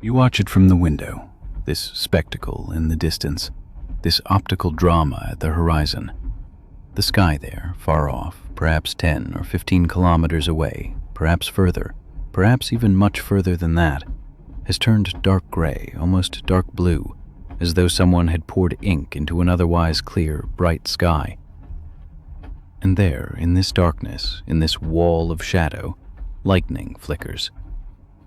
You watch it from the window, this spectacle in the distance, this optical drama at the horizon. The sky there, far off, perhaps 10 or 15 kilometers away, perhaps further, perhaps even much further than that, has turned dark gray, almost dark blue, as though someone had poured ink into an otherwise clear, bright sky. And there, in this darkness, in this wall of shadow, lightning flickers.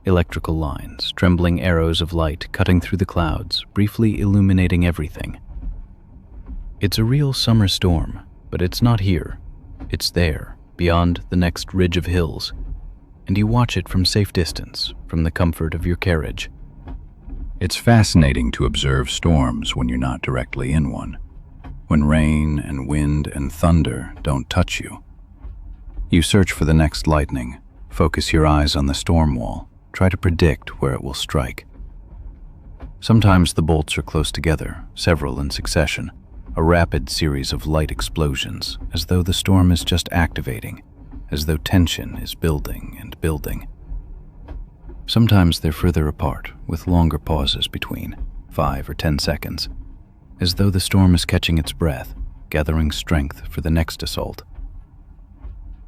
Electrical lines, trembling arrows of light cutting through the clouds, briefly illuminating everything. It's a real summer storm, but it's not here. It's there, beyond the next ridge of hills, and you watch it from safe distance, from the comfort of your carriage. It's fascinating to observe storms when you're not directly in one, when rain and wind and thunder don't touch you. You search for the next lightning, focus your eyes on the storm wall, try to predict where it will strike. Sometimes the bolts are close together, several in succession, a rapid series of light explosions, as though the storm is just activating, as though tension is building and building. Sometimes they're further apart, with longer pauses between, 5 or 10 seconds, as though the storm is catching its breath, gathering strength for the next assault.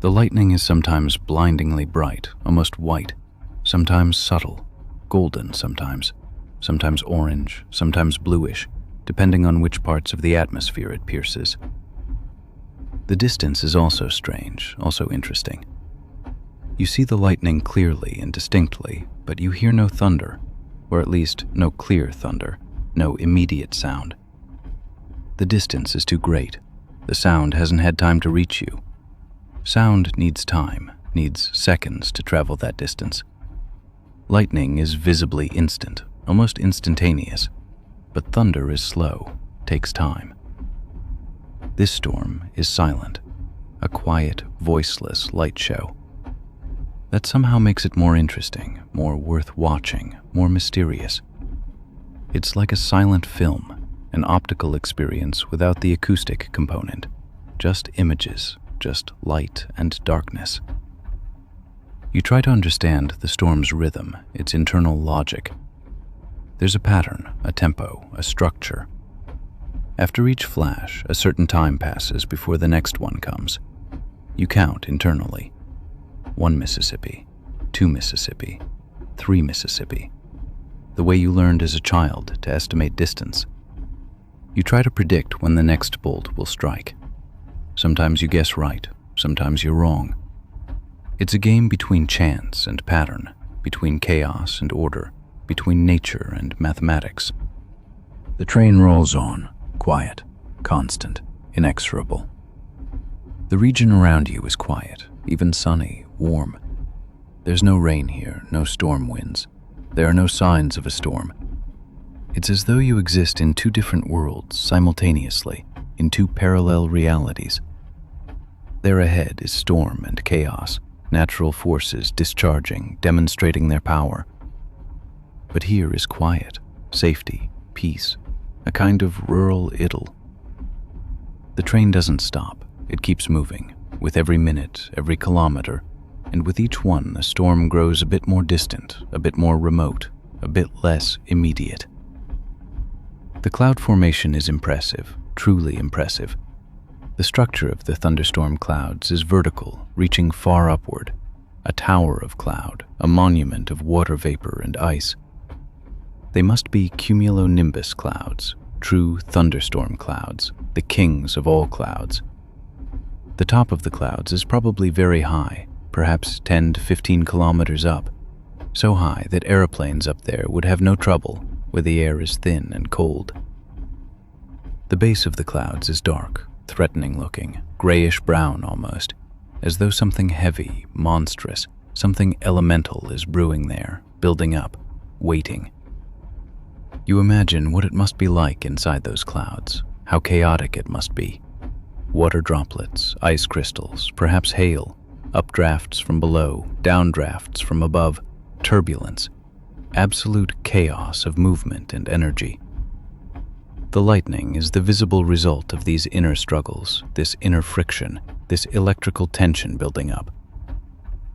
The lightning is sometimes blindingly bright, almost white, sometimes subtle, golden sometimes orange, sometimes bluish, depending on which parts of the atmosphere it pierces. The distance is also strange, also interesting. You see the lightning clearly and distinctly, but you hear no thunder, or at least no clear thunder, no immediate sound. The distance is too great. The sound hasn't had time to reach you. Sound needs time, needs seconds to travel that distance. Lightning is visibly instant, almost instantaneous, but thunder is slow, takes time. This storm is silent, a quiet, voiceless light show. That somehow makes it more interesting, more worth watching, more mysterious. It's like a silent film, an optical experience without the acoustic component, just images, just light and darkness. You try to understand the storm's rhythm, its internal logic. There's a pattern, a tempo, a structure. After each flash, a certain time passes before the next one comes. You count internally. 1 Mississippi, 2 Mississippi, 3 Mississippi. The way you learned as a child to estimate distance. You try to predict when the next bolt will strike. Sometimes you guess right, sometimes you're wrong. It's a game between chance and pattern, between chaos and order, between nature and mathematics. The train rolls on, quiet, constant, inexorable. The region around you is quiet, even sunny, warm. There's no rain here, no storm winds. There are no signs of a storm. It's as though you exist in two different worlds simultaneously, in two parallel realities. There ahead is storm and chaos, natural forces discharging, demonstrating their power. But here is quiet, safety, peace, a kind of rural idyll. The train doesn't stop. It keeps moving, with every minute, every kilometer, and with each one the storm grows a bit more distant, a bit more remote, a bit less immediate. The cloud formation is impressive, truly impressive. The structure of the thunderstorm clouds is vertical, reaching far upward, a tower of cloud, a monument of water vapor and ice. They must be cumulonimbus clouds, true thunderstorm clouds, the kings of all clouds. The top of the clouds is probably very high, perhaps 10 to 15 kilometers up, so high that aeroplanes up there would have no trouble, where the air is thin and cold. The base of the clouds is dark, threatening looking, grayish-brown almost, as though something heavy, monstrous, something elemental is brewing there, building up, waiting. You imagine what it must be like inside those clouds, how chaotic it must be. Water droplets, ice crystals, perhaps hail, updrafts from below, downdrafts from above, turbulence, absolute chaos of movement and energy. The lightning is the visible result of these inner struggles, this inner friction, this electrical tension building up.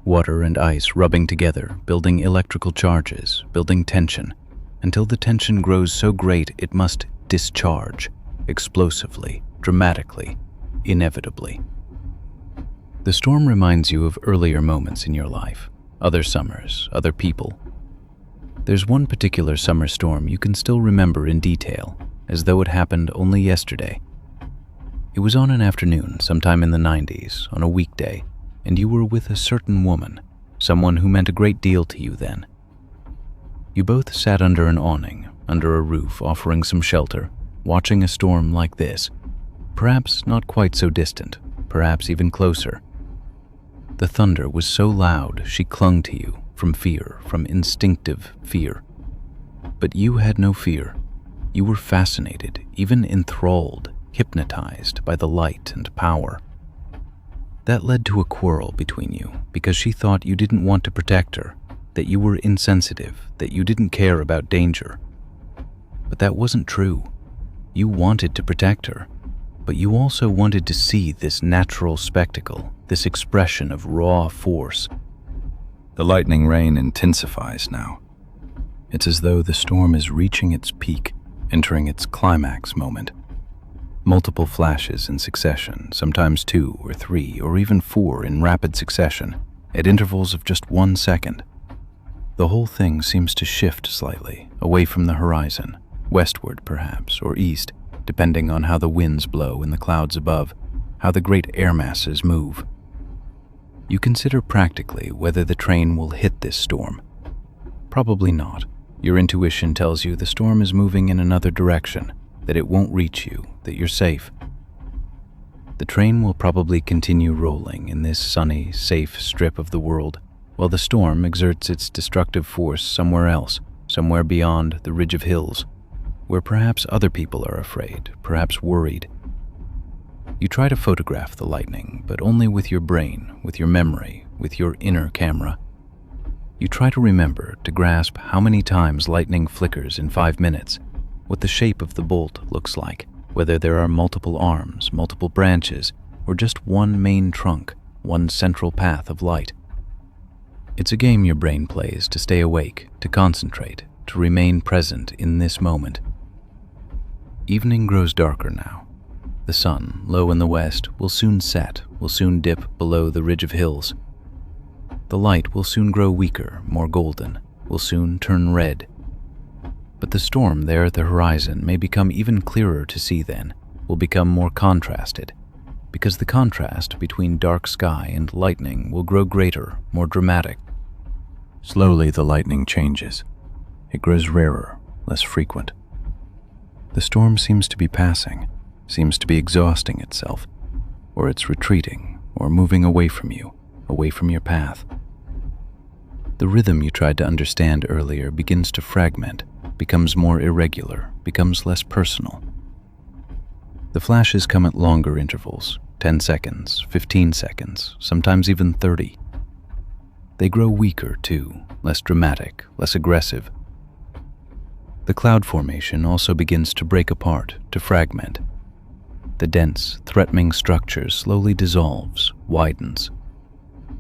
Water and ice rubbing together, building electrical charges, building tension, until the tension grows so great it must discharge, explosively, dramatically, inevitably. The storm reminds you of earlier moments in your life, other summers, other people. There's one particular summer storm you can still remember in detail, as though it happened only yesterday. It was on an afternoon, sometime in the 90s, on a weekday, and you were with a certain woman, someone who meant a great deal to you then. You both sat under an awning, under a roof offering some shelter, watching a storm like this, perhaps not quite so distant, perhaps even closer. The thunder was so loud she clung to you from fear, from instinctive fear. But you had no fear. You were fascinated, even enthralled, hypnotized by the light and power. That led to a quarrel between you because she thought you didn't want to protect her, that you were insensitive, that you didn't care about danger. But that wasn't true. You wanted to protect her, but you also wanted to see this natural spectacle, this expression of raw force. The lightning rain intensifies now. It's as though the storm is reaching its peak, entering its climax moment. Multiple flashes in succession, sometimes 2 or 3 or even 4 in rapid succession, at intervals of just 1 second. The whole thing seems to shift slightly, away from the horizon, westward perhaps, or east, depending on how the winds blow in the clouds above, how the great air masses move. You consider practically whether the train will hit this storm. Probably not. Your intuition tells you the storm is moving in another direction, that it won't reach you, that you're safe. The train will probably continue rolling in this sunny, safe strip of the world, while the storm exerts its destructive force somewhere else, somewhere beyond the ridge of hills, where perhaps other people are afraid, perhaps worried. You try to photograph the lightning, but only with your brain, with your memory, with your inner camera. You try to remember, to grasp how many times lightning flickers in 5 minutes, what the shape of the bolt looks like, whether there are multiple arms, multiple branches, or just one main trunk, one central path of light. It's a game your brain plays to stay awake, to concentrate, to remain present in this moment. Evening grows darker now. The sun, low in the west, will soon set, will soon dip below the ridge of hills. The light will soon grow weaker, more golden, will soon turn red. But the storm there at the horizon may become even clearer to see then, will become more contrasted, because the contrast between dark sky and lightning will grow greater, more dramatic. Slowly the lightning changes. It grows rarer, less frequent. The storm seems to be passing, seems to be exhausting itself, or it's retreating, or moving away from you, away from your path. The rhythm you tried to understand earlier begins to fragment, becomes more irregular, becomes less personal. The flashes come at longer intervals, 10 seconds, 15 seconds, sometimes even 30. They grow weaker too, less dramatic, less aggressive. The cloud formation also begins to break apart, to fragment. The dense, threatening structure slowly dissolves, widens.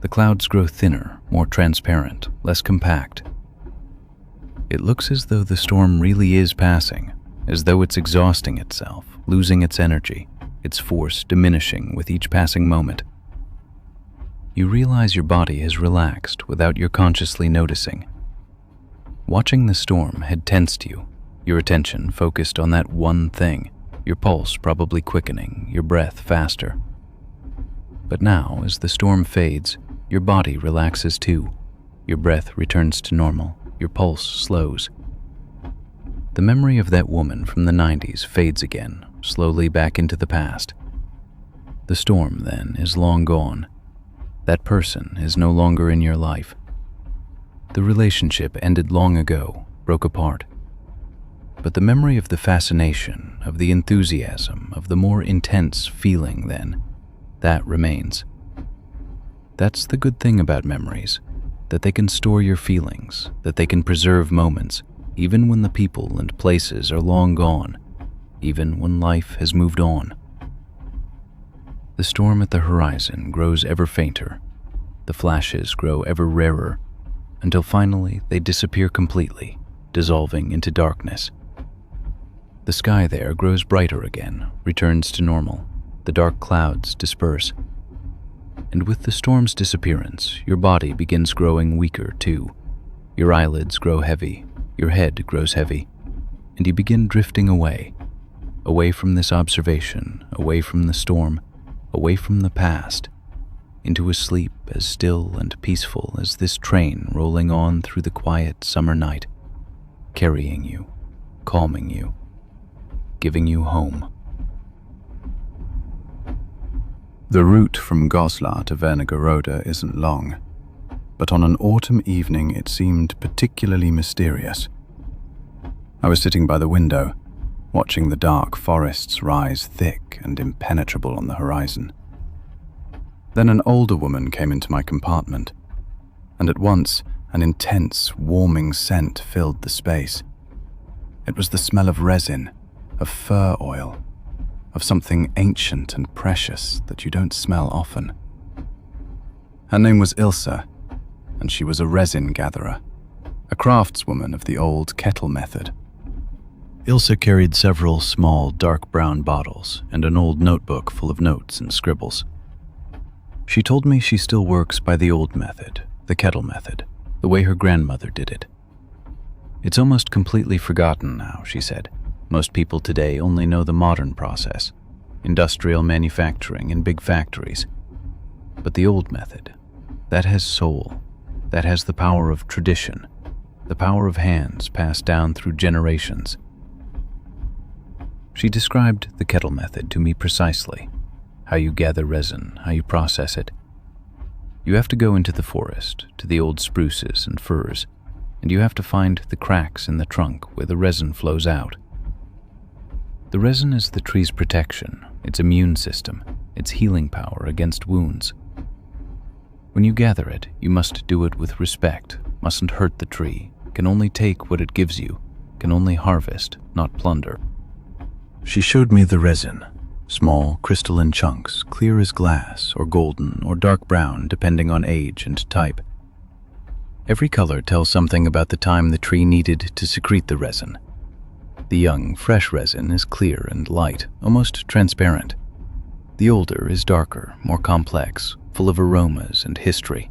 The clouds grow thinner, more transparent, less compact. It looks as though the storm really is passing, as though it's exhausting itself, losing its energy, its force diminishing with each passing moment. You realize your body has relaxed without your consciously noticing. Watching the storm had tensed you, your attention focused on that one thing, your pulse probably quickening, your breath faster. But now, as the storm fades, your body relaxes too. Your breath returns to normal, your pulse slows. The memory of that woman from the 90s fades again, slowly back into the past. The storm, then, is long gone. That person is no longer in your life. The relationship ended long ago, broke apart. But the memory of the fascination, of the enthusiasm, of the more intense feeling then, that remains. That's the good thing about memories, that they can store your feelings, that they can preserve moments, even when the people and places are long gone, even when life has moved on. The storm at the horizon grows ever fainter. The flashes grow ever rarer, until finally they disappear completely, dissolving into darkness. The sky there grows brighter again, returns to normal. The dark clouds disperse. And with the storm's disappearance, your body begins growing weaker too. Your eyelids grow heavy, your head grows heavy, and you begin drifting away from this observation, away from the storm, away from the past, into a sleep as still and peaceful as this train rolling on through the quiet summer night, carrying you, calming you, giving you home. The route from Goslar to Wernigerode isn't long, but on an autumn evening it seemed particularly mysterious. I was sitting by the window, watching the dark forests rise thick and impenetrable on the horizon. Then an older woman came into my compartment, and at once an intense, warming scent filled the space. It was the smell of resin, of fir oil, of something ancient and precious that you don't smell often. Her name was Ilse, and she was a resin gatherer, a craftswoman of the old kettle method. Ilse carried several small dark brown bottles and an old notebook full of notes and scribbles. She told me she still works by the old method, the kettle method, the way her grandmother did it. It's almost completely forgotten now, she said. Most people today only know the modern process, industrial manufacturing in big factories. But the old method, that has soul, that has the power of tradition, the power of hands passed down through generations. She described the kettle method to me precisely, how you gather resin, how you process it. You have to go into the forest, to the old spruces and firs, and you have to find the cracks in the trunk where the resin flows out. The resin is the tree's protection, its immune system, its healing power against wounds. When you gather it, you must do it with respect, mustn't hurt the tree, can only take what it gives you, can only harvest, not plunder. She showed me the resin, small crystalline chunks, clear as glass, or golden, or dark brown, depending on age and type. Every color tells something about the time the tree needed to secrete the resin. The young, fresh resin is clear and light, almost transparent. The older is darker, more complex, full of aromas and history.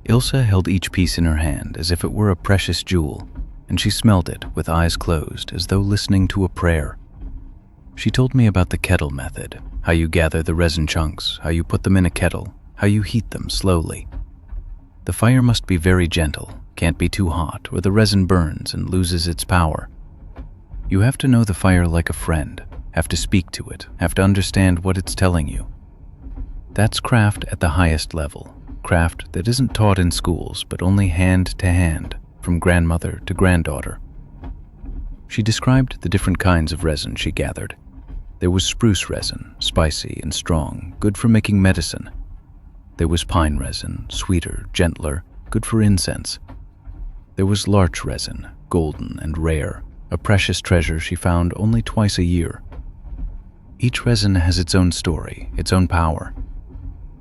Ilse held each piece in her hand as if it were a precious jewel, and she smelled it with eyes closed as though listening to a prayer. She told me about the kettle method, how you gather the resin chunks, how you put them in a kettle, how you heat them slowly. The fire must be very gentle, can't be too hot, or the resin burns and loses its power. You have to know the fire like a friend, have to speak to it, have to understand what it's telling you. That's craft at the highest level, craft that isn't taught in schools, but only hand to hand, from grandmother to granddaughter. She described the different kinds of resin she gathered. There was spruce resin, spicy and strong, good for making medicine. There was pine resin, sweeter, gentler, good for incense. There was larch resin, golden and rare, a precious treasure she found only twice a year. Each resin has its own story, its own power.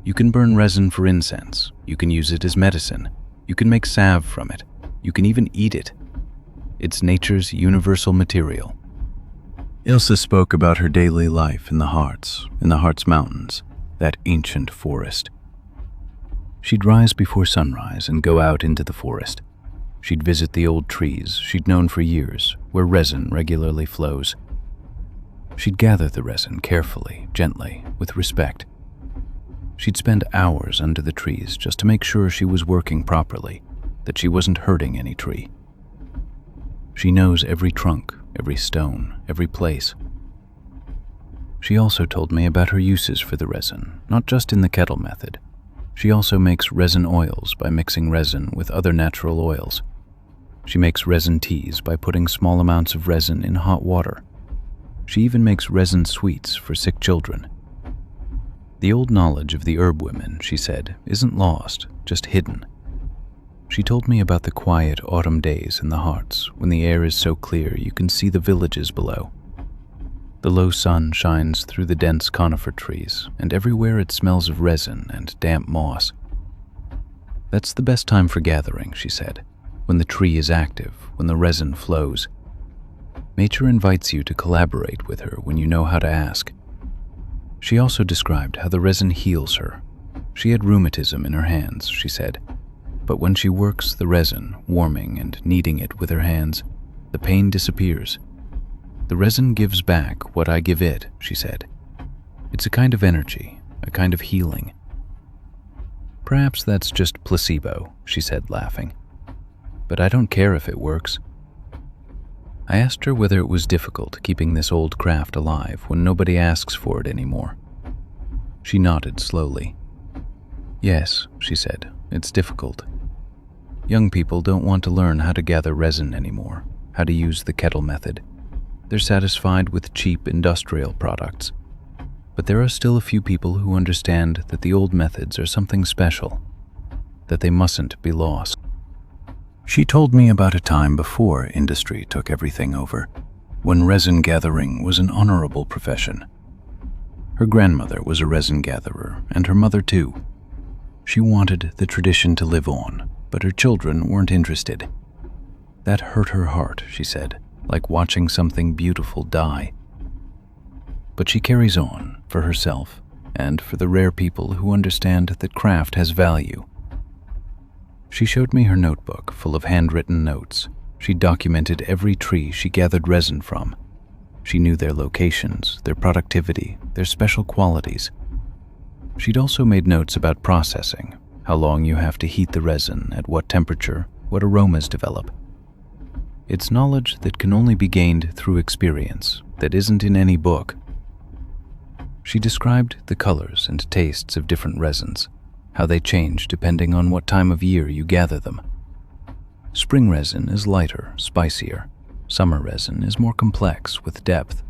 You can burn resin for incense, you can use it as medicine, you can make salve from it, you can even eat it. It's nature's universal material. Ilse spoke about her daily life in the Harz Mountains, that ancient forest. She'd rise before sunrise and go out into the forest. She'd visit the old trees she'd known for years, where resin regularly flows. She'd gather the resin carefully, gently, with respect. She'd spend hours under the trees just to make sure she was working properly, that she wasn't hurting any tree. She knows every trunk, every stone, every place. She also told me about her uses for the resin, not just in the kettle method. She also makes resin oils by mixing resin with other natural oils. She makes resin teas by putting small amounts of resin in hot water. She even makes resin sweets for sick children. The old knowledge of the herb women, she said, isn't lost, just hidden. She told me about the quiet autumn days in the Harz, when the air is so clear you can see the villages below. The low sun shines through the dense conifer trees, and everywhere it smells of resin and damp moss. That's the best time for gathering, she said, when the tree is active, when the resin flows. Nature invites you to collaborate with her when you know how to ask. She also described how the resin heals her. She had rheumatism in her hands, she said, but when she works the resin, warming and kneading it with her hands, the pain disappears. The resin gives back what I give it, she said. It's a kind of energy, a kind of healing. Perhaps that's just placebo, she said, laughing. But I don't care if it works. I asked her whether it was difficult keeping this old craft alive when nobody asks for it anymore. She nodded slowly. Yes, she said, it's difficult. Young people don't want to learn how to gather resin anymore, how to use the kettle method. They're satisfied with cheap industrial products. But there are still a few people who understand that the old methods are something special, that they mustn't be lost. She told me about a time before industry took everything over, when resin gathering was an honorable profession. Her grandmother was a resin gatherer, and her mother too. She wanted the tradition to live on, but her children weren't interested. That hurt her heart, she said, like watching something beautiful die. But she carries on, for herself, and for the rare people who understand that craft has value. She showed me her notebook full of handwritten notes. She documented every tree she gathered resin from. She knew their locations, their productivity, their special qualities. She'd also made notes about processing, how long you have to heat the resin, at what temperature, what aromas develop. It's knowledge that can only be gained through experience, that isn't in any book. She described the colors and tastes of different resins, how they change depending on what time of year you gather them. Spring resin is lighter, spicier. Summer resin is more complex, with depth.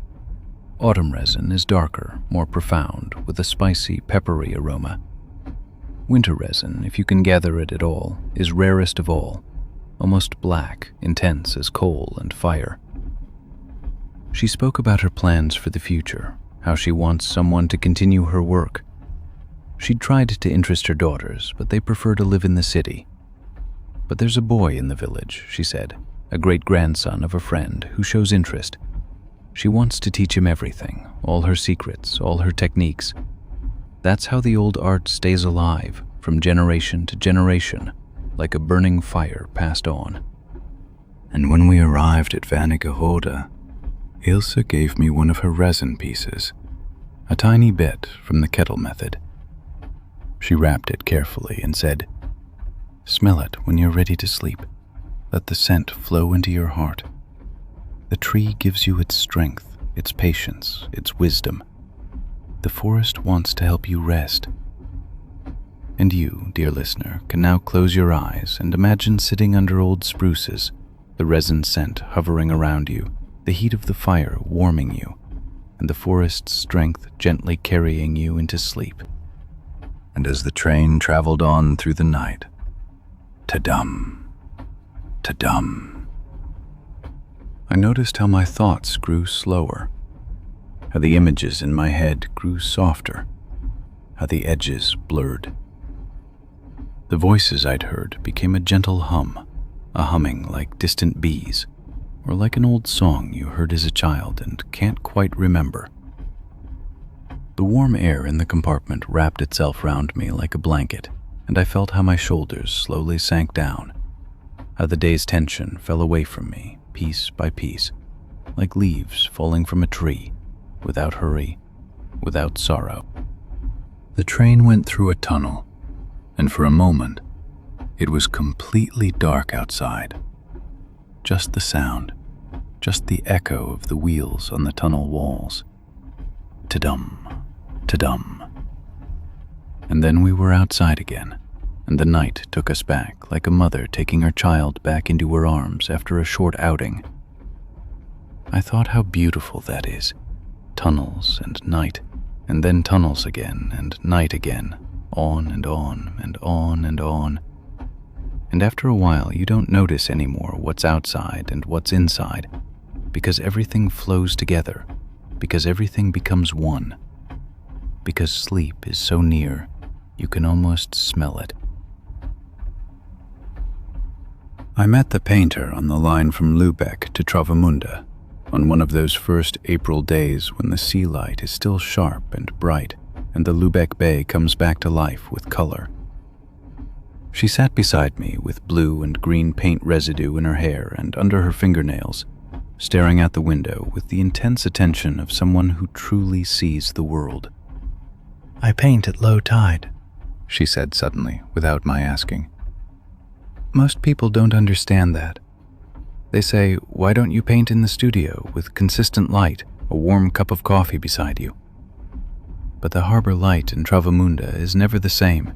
Autumn resin is darker, more profound, with a spicy, peppery aroma. Winter resin, if you can gather it at all, is rarest of all, almost black, intense as coal and fire. She spoke about her plans for the future, how she wants someone to continue her work. She'd tried to interest her daughters, but they prefer to live in the city. But there's a boy in the village, she said, a great-grandson of a friend who shows interest. She wants to teach him everything, all her secrets, all her techniques. That's how the old art stays alive, from generation to generation, like a burning fire passed on. And when we arrived at Vanigahorda, Ilse gave me one of her resin pieces, a tiny bit from the kettle method. She wrapped it carefully and said, "Smell it when you're ready to sleep. Let the scent flow into your heart. The tree gives you its strength, its patience, its wisdom. The forest wants to help you rest." And you, dear listener, can now close your eyes and imagine sitting under old spruces, the resin scent hovering around you, the heat of the fire warming you, and the forest's strength gently carrying you into sleep. And as the train traveled on through the night, ta-dum, ta-dum, I noticed how my thoughts grew slower, how the images in my head grew softer, how the edges blurred. The voices I'd heard became a gentle hum, a humming like distant bees, or like an old song you heard as a child and can't quite remember. The warm air in the compartment wrapped itself round me like a blanket, and I felt how my shoulders slowly sank down, how the day's tension fell away from me, piece by piece, like leaves falling from a tree, without hurry, without sorrow. The train went through a tunnel, and for a moment, it was completely dark outside. Just the sound, just the echo of the wheels on the tunnel walls. Ta-dum, ta-dum. And then we were outside again, and the night took us back like a mother taking her child back into her arms after a short outing. I thought how beautiful that is. Tunnels and night, and then tunnels again and night again, on and on and on and on. And after a while, you don't notice anymore what's outside and what's inside, because everything flows together, because everything becomes one, because sleep is so near, you can almost smell it. I met the painter on the line from Lübeck to Travemünde on one of those first April days when the sea light is still sharp and bright and the Lübeck Bay comes back to life with color. She sat beside me with blue and green paint residue in her hair and under her fingernails, staring out the window with the intense attention of someone who truly sees the world. "I paint at low tide," she said suddenly, without my asking. Most people don't understand that. They say, why don't you paint in the studio with consistent light, a warm cup of coffee beside you? But the harbor light in Travemünde is never the same.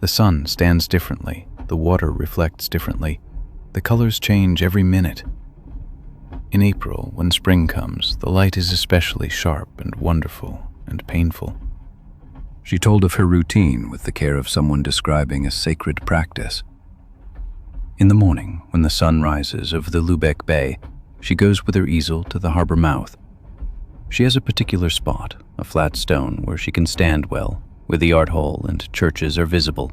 The sun stands differently, the water reflects differently, the colors change every minute. In April, when spring comes, the light is especially sharp and wonderful and painful. She told of her routine with the care of someone describing a sacred practice. In the morning, when the sun rises over the Lübeck Bay, she goes with her easel to the harbor mouth. She has a particular spot, a flat stone where she can stand well, where the art hall and churches are visible.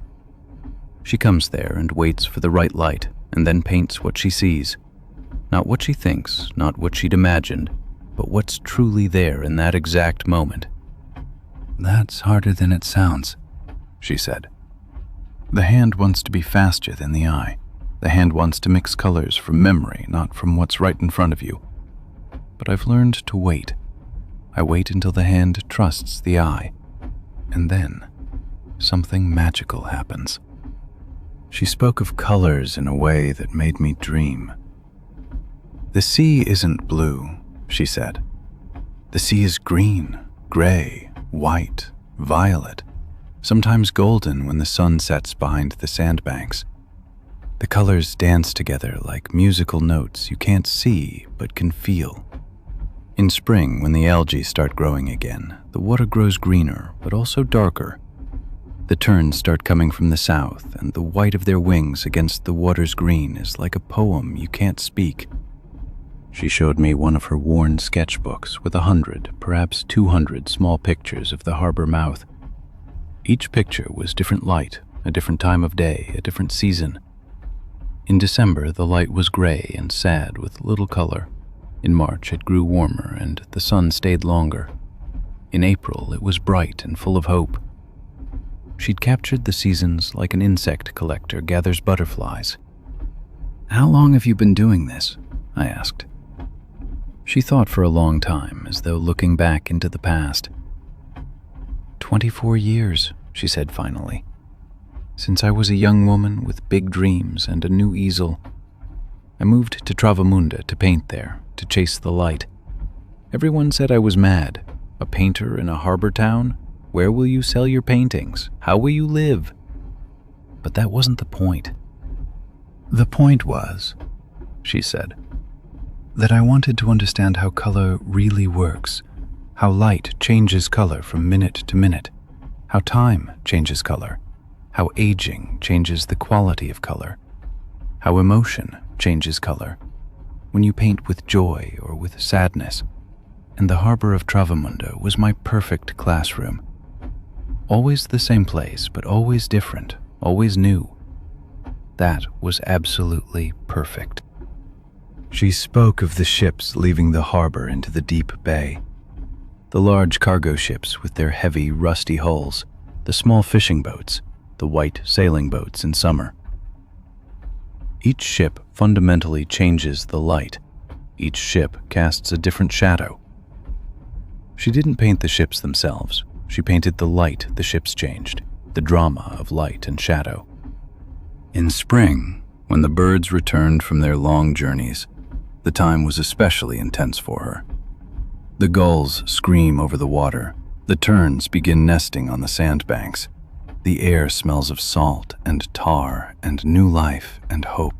She comes there and waits for the right light, and then paints what she sees. Not what she thinks, not what she'd imagined, but what's truly there in that exact moment. "That's harder than it sounds," she said. "The hand wants to be faster than the eye. The hand wants to mix colors from memory, not from what's right in front of you. But I've learned to wait. I wait until the hand trusts the eye. And then, something magical happens." She spoke of colors in a way that made me dream. "The sea isn't blue," she said. "The sea is green, gray, white, violet, sometimes golden when the sun sets behind the sandbanks. The colors dance together like musical notes you can't see but can feel. In spring, when the algae start growing again, the water grows greener but also darker. The terns start coming from the south, and the white of their wings against the water's green is like a poem you can't speak." She showed me one of her worn sketchbooks with 100, perhaps 200 small pictures of the harbor mouth. Each picture was different light, a different time of day, a different season. In December, the light was gray and sad with little color. In March, it grew warmer and the sun stayed longer. In April, it was bright and full of hope. She'd captured the seasons like an insect collector gathers butterflies. "How long have you been doing this?" I asked. She thought for a long time, as though looking back into the past. 24 years, she said finally. Since I was a young woman with big dreams and a new easel. I moved to Travemünde to paint there, to chase the light. Everyone said I was mad. A painter in a harbor town? Where will you sell your paintings? How will you live? But that wasn't the point. The point was, she said, that I wanted to understand how color really works, how light changes color from minute to minute, how time changes color, how aging changes the quality of color, how emotion changes color, when you paint with joy or with sadness. And the harbor of Travemünde was my perfect classroom. Always the same place, but always different, always new. That was absolutely perfect. She spoke of the ships leaving the harbor into the deep bay. The large cargo ships with their heavy, rusty hulls, the small fishing boats, the white sailing boats in summer. Each ship fundamentally changes the light. Each ship casts a different shadow. She didn't paint the ships themselves. She painted the light the ships changed, the drama of light and shadow. In spring, when the birds returned from their long journeys, the time was especially intense for her. The gulls scream over the water. The terns begin nesting on the sandbanks. The air smells of salt and tar and new life and hope.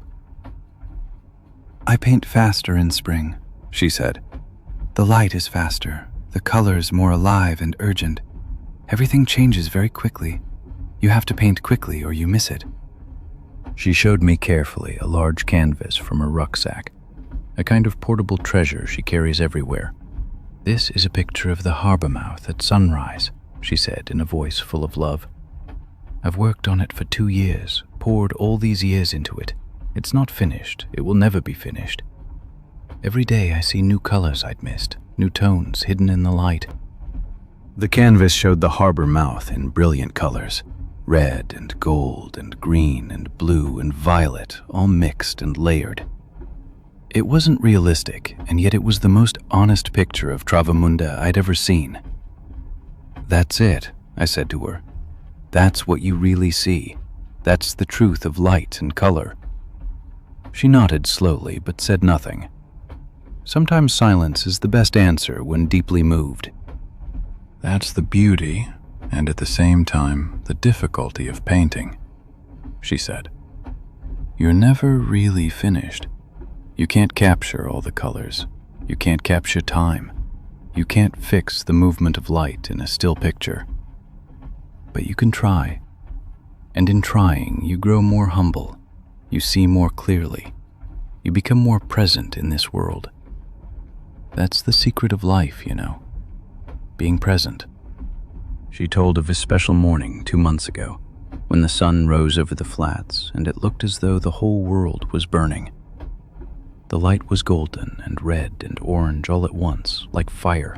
I paint faster in spring, she said. The light is faster, the colors more alive and urgent. Everything changes very quickly. You have to paint quickly or you miss it. She showed me carefully a large canvas from her rucksack, a kind of portable treasure she carries everywhere. This is a picture of the harbor mouth at sunrise, she said in a voice full of love. I've worked on it for 2 years, poured all these years into it. It's not finished. It will never be finished. Every day I see new colors I'd missed, new tones hidden in the light. The canvas showed the harbor mouth in brilliant colors, red and gold and green and blue and violet, all mixed and layered. It wasn't realistic, and yet it was the most honest picture of Travemünde I'd ever seen. "That's it," I said to her. "That's what you really see. That's the truth of light and color." She nodded slowly, but said nothing. Sometimes silence is the best answer when deeply moved. That's the beauty, and at the same time, the difficulty of painting, she said. You're never really finished. You can't capture all the colors. You can't capture time. You can't fix the movement of light in a still picture. But you can try. And in trying, you grow more humble. You see more clearly. You become more present in this world. That's the secret of life, you know. Being present. She told of a special morning 2 months ago, when the sun rose over the flats and it looked as though the whole world was burning. The light was golden and red and orange all at once, like fire.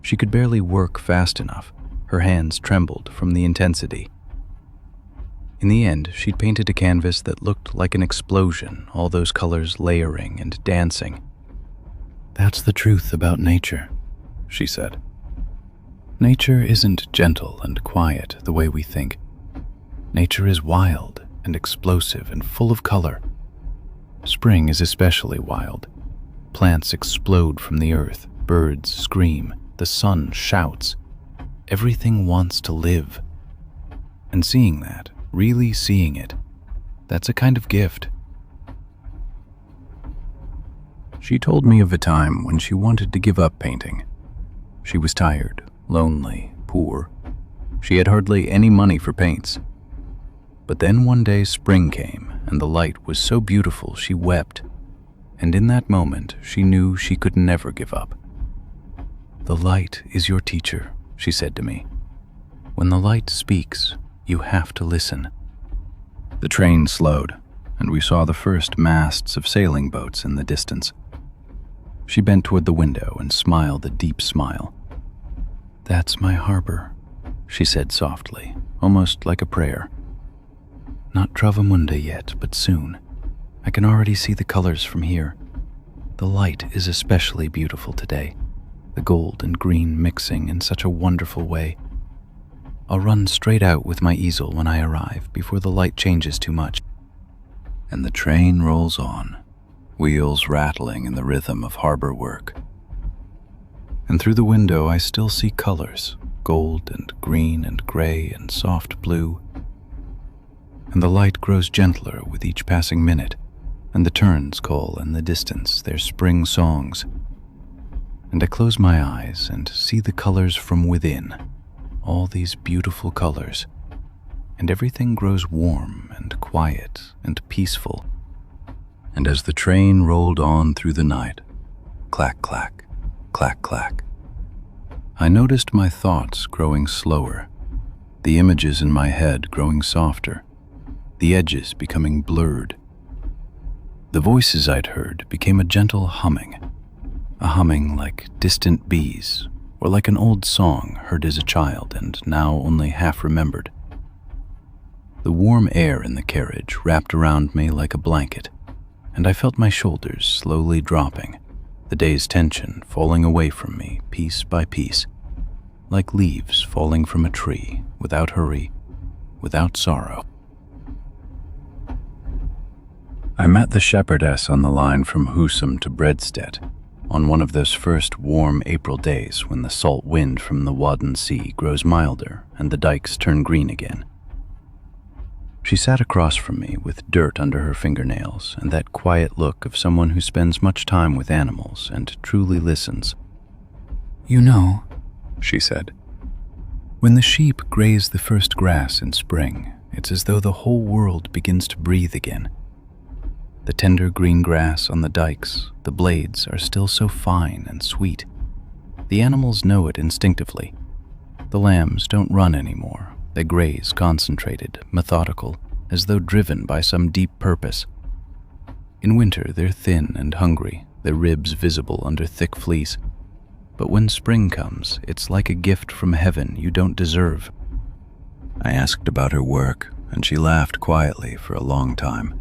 She could barely work fast enough. Her hands trembled from the intensity. In the end, she'd painted a canvas that looked like an explosion, all those colors layering and dancing. "That's the truth about nature," she said. "Nature isn't gentle and quiet the way we think. Nature is wild and explosive and full of color. Spring is especially wild. Plants explode from the earth, birds scream, the sun shouts. Everything wants to live. And seeing that, really seeing it, that's a kind of gift." She told me of a time when she wanted to give up painting. She was tired, lonely, poor. She had hardly any money for paints. But then one day spring came, and the light was so beautiful she wept. And in that moment, she knew she could never give up. "The light is your teacher," she said to me. "When the light speaks, you have to listen." The train slowed, and we saw the first masts of sailing boats in the distance. She bent toward the window and smiled a deep smile. "That's my harbor," she said softly, almost like a prayer. "Not Travemünde yet, but soon. I can already see the colors from here. The light is especially beautiful today, the gold and green mixing in such a wonderful way. I'll run straight out with my easel when I arrive, before the light changes too much." And the train rolls on, wheels rattling in the rhythm of harbor work. And through the window I still see colors, gold and green and gray and soft blue. And the light grows gentler with each passing minute, and the terns call in the distance their spring songs. And I close my eyes and see the colors from within, all these beautiful colors, and everything grows warm and quiet and peaceful. And as the train rolled on through the night, clack, clack, clack, clack, I noticed my thoughts growing slower, the images in my head growing softer, the edges becoming blurred. The voices I'd heard became a gentle humming, a humming like distant bees, or like an old song heard as a child and now only half remembered. The warm air in the carriage wrapped around me like a blanket, and I felt my shoulders slowly dropping, the day's tension falling away from me piece by piece, like leaves falling from a tree, without hurry, without sorrow. I met the shepherdess on the line from Husum to Bredstedt, on one of those first warm April days when the salt wind from the Wadden Sea grows milder and the dikes turn green again. She sat across from me with dirt under her fingernails and that quiet look of someone who spends much time with animals and truly listens. "You know," she said, "when the sheep graze the first grass in spring, it's as though the whole world begins to breathe again. The tender green grass on the dikes, the blades are still so fine and sweet. The animals know it instinctively. The lambs don't run anymore. They graze concentrated, methodical, as though driven by some deep purpose. In winter, they're thin and hungry, their ribs visible under thick fleece. But when spring comes, it's like a gift from heaven you don't deserve. I asked about her work, and she laughed quietly for a long time.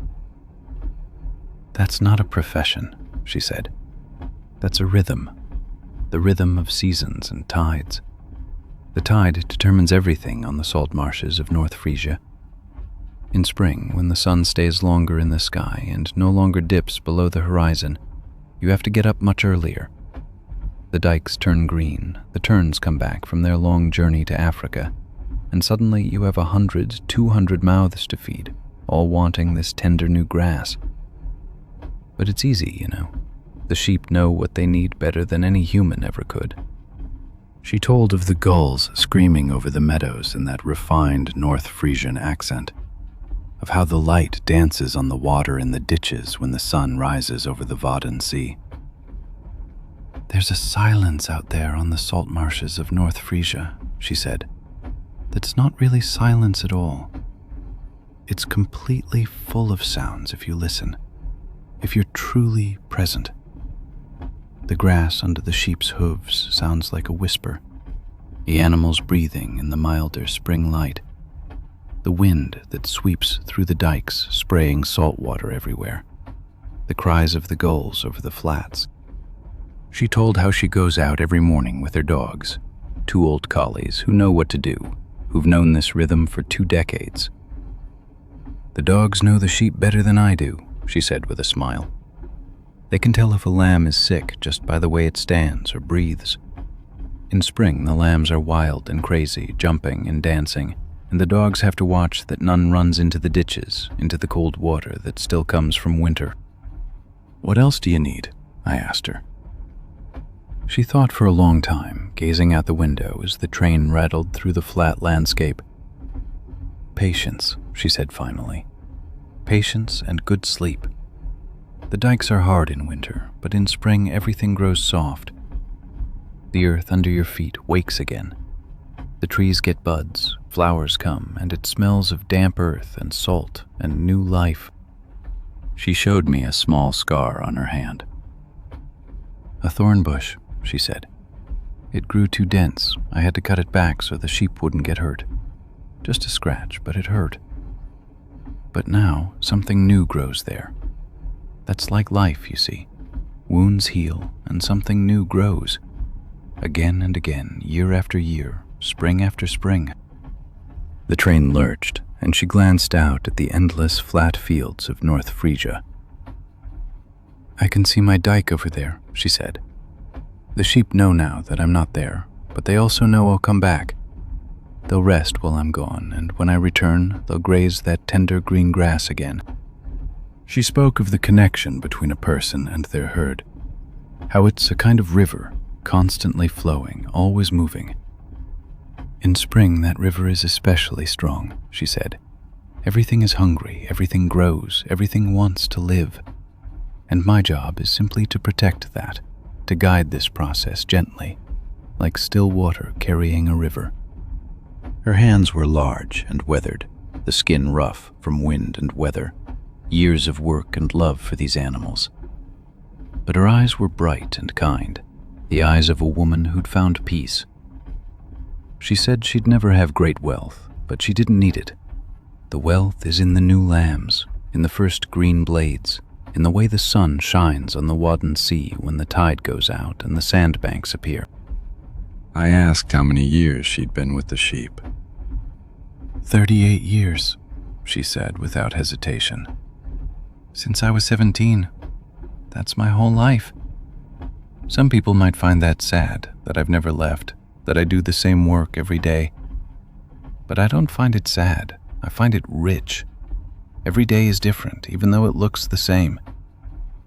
That's not a profession, she said. That's a rhythm. The rhythm of seasons and tides. The tide determines everything on the salt marshes of North Frisia. In spring, when the sun stays longer in the sky and no longer dips below the horizon, you have to get up much earlier. The dikes turn green, the terns come back from their long journey to Africa, and suddenly you have 100, 200 mouths to feed, all wanting this tender new grass. But it's easy, you know. The sheep know what they need better than any human ever could. She told of the gulls screaming over the meadows in that refined North Frisian accent, of how the light dances on the water in the ditches when the sun rises over the Wadden Sea. There's a silence out there on the salt marshes of North Frisia, she said, that's not really silence at all. It's completely full of sounds if you listen, if you're truly present. The grass under the sheep's hooves sounds like a whisper, the animals breathing in the milder spring light, the wind that sweeps through the dikes spraying salt water everywhere, the cries of the gulls over the flats. She told how she goes out every morning with her dogs, 2 old collies who know what to do, who've known this rhythm for 2 decades. The dogs know the sheep better than I do, she said with a smile. They can tell if a lamb is sick just by the way it stands or breathes. In spring, the lambs are wild and crazy, jumping and dancing, and the dogs have to watch that none runs into the ditches, into the cold water that still comes from winter. What else do you need? I asked her. She thought for a long time, gazing out the window as the train rattled through the flat landscape. Patience, she said finally. Patience and good sleep. The dikes are hard in winter, but in spring everything grows soft. The earth under your feet wakes again. The trees get buds, flowers come, and it smells of damp earth and salt and new life. She showed me a small scar on her hand. A thorn bush, she said. It grew too dense. I had to cut it back so the sheep wouldn't get hurt. Just a scratch, but it hurt. But now something new grows there. That's like life, you see. Wounds heal, and something new grows. Again and again, year after year, spring after spring. The train lurched, and she glanced out at the endless flat fields of North Frisia. I can see my dike over there, she said. The sheep know now that I'm not there, but they also know I'll come back. They'll rest while I'm gone, and when I return, they'll graze that tender green grass again. She spoke of the connection between a person and their herd, how it's a kind of river, constantly flowing, always moving. In spring, that river is especially strong, she said. Everything is hungry, everything grows, everything wants to live. And my job is simply to protect that, to guide this process gently, like still water carrying a river. Her hands were large and weathered, the skin rough from wind and weather, years of work and love for these animals. But her eyes were bright and kind, the eyes of a woman who'd found peace. She said she'd never have great wealth, but she didn't need it. The wealth is in the new lambs, in the first green blades, in the way the sun shines on the Wadden Sea when the tide goes out and the sandbanks appear. I asked how many years she'd been with the sheep. 38 years, she said without hesitation. Since I was 17. That's my whole life. Some people might find that sad, that I've never left, that I do the same work every day. But I don't find it sad. I find it rich. Every day is different, even though it looks the same.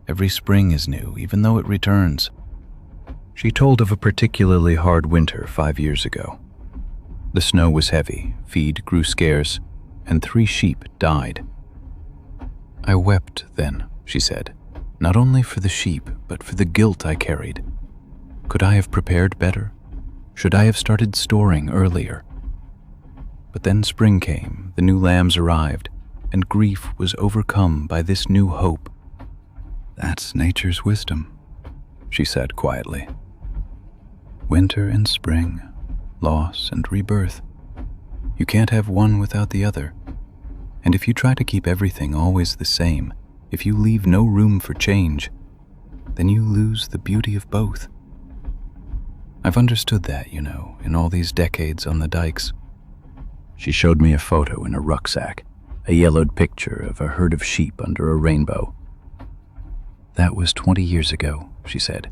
Every spring is new, even though it returns. She told of a particularly hard winter 5 years ago. The snow was heavy, feed grew scarce, and 3 sheep died. I wept then, she said, not only for the sheep, but for the guilt I carried. Could I have prepared better? Should I have started storing earlier? But then spring came, the new lambs arrived, and grief was overcome by this new hope. That's nature's wisdom, she said quietly. Winter and spring, loss and rebirth. You can't have one without the other. And if you try to keep everything always the same, if you leave no room for change, then you lose the beauty of both. I've understood that, in all these decades on the dikes. She showed me a photo in a rucksack, a yellowed picture of a herd of sheep under a rainbow. That was 20 years ago, she said.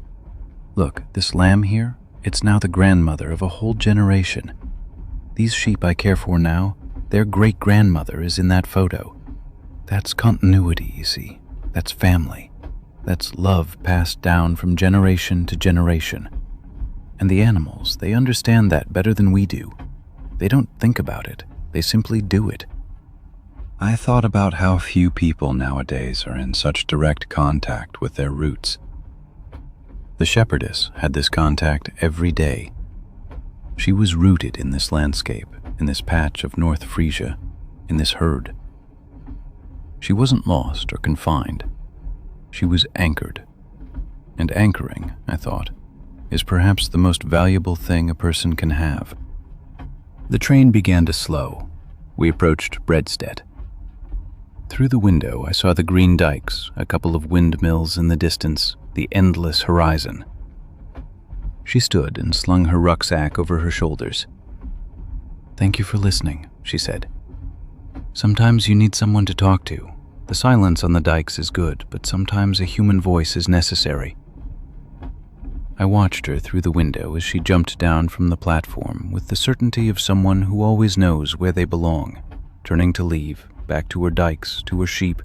Look, this lamb here, it's now the grandmother of a whole generation. These sheep I care for now, their great-grandmother is in that photo. That's continuity, you see. That's family. That's love passed down from generation to generation. And the animals, they understand that better than we do. They don't think about it. They simply do it. I thought about how few people nowadays are in such direct contact with their roots. The shepherdess had this contact every day. She was rooted in this landscape, in this patch of North Frisia, in this herd. She wasn't lost or confined. She was anchored. And anchoring, I thought, is perhaps the most valuable thing a person can have. The train began to slow. We approached Bredstedt. Through the window, I saw the green dikes, a couple of windmills in the distance, the endless horizon. She stood and slung her rucksack over her shoulders. "Thank you for listening," she said. "Sometimes you need someone to talk to. The silence on the dikes is good, but sometimes a human voice is necessary." I watched her through the window as she jumped down from the platform with the certainty of someone who always knows where they belong, turning to leave, back to her dikes, to her sheep,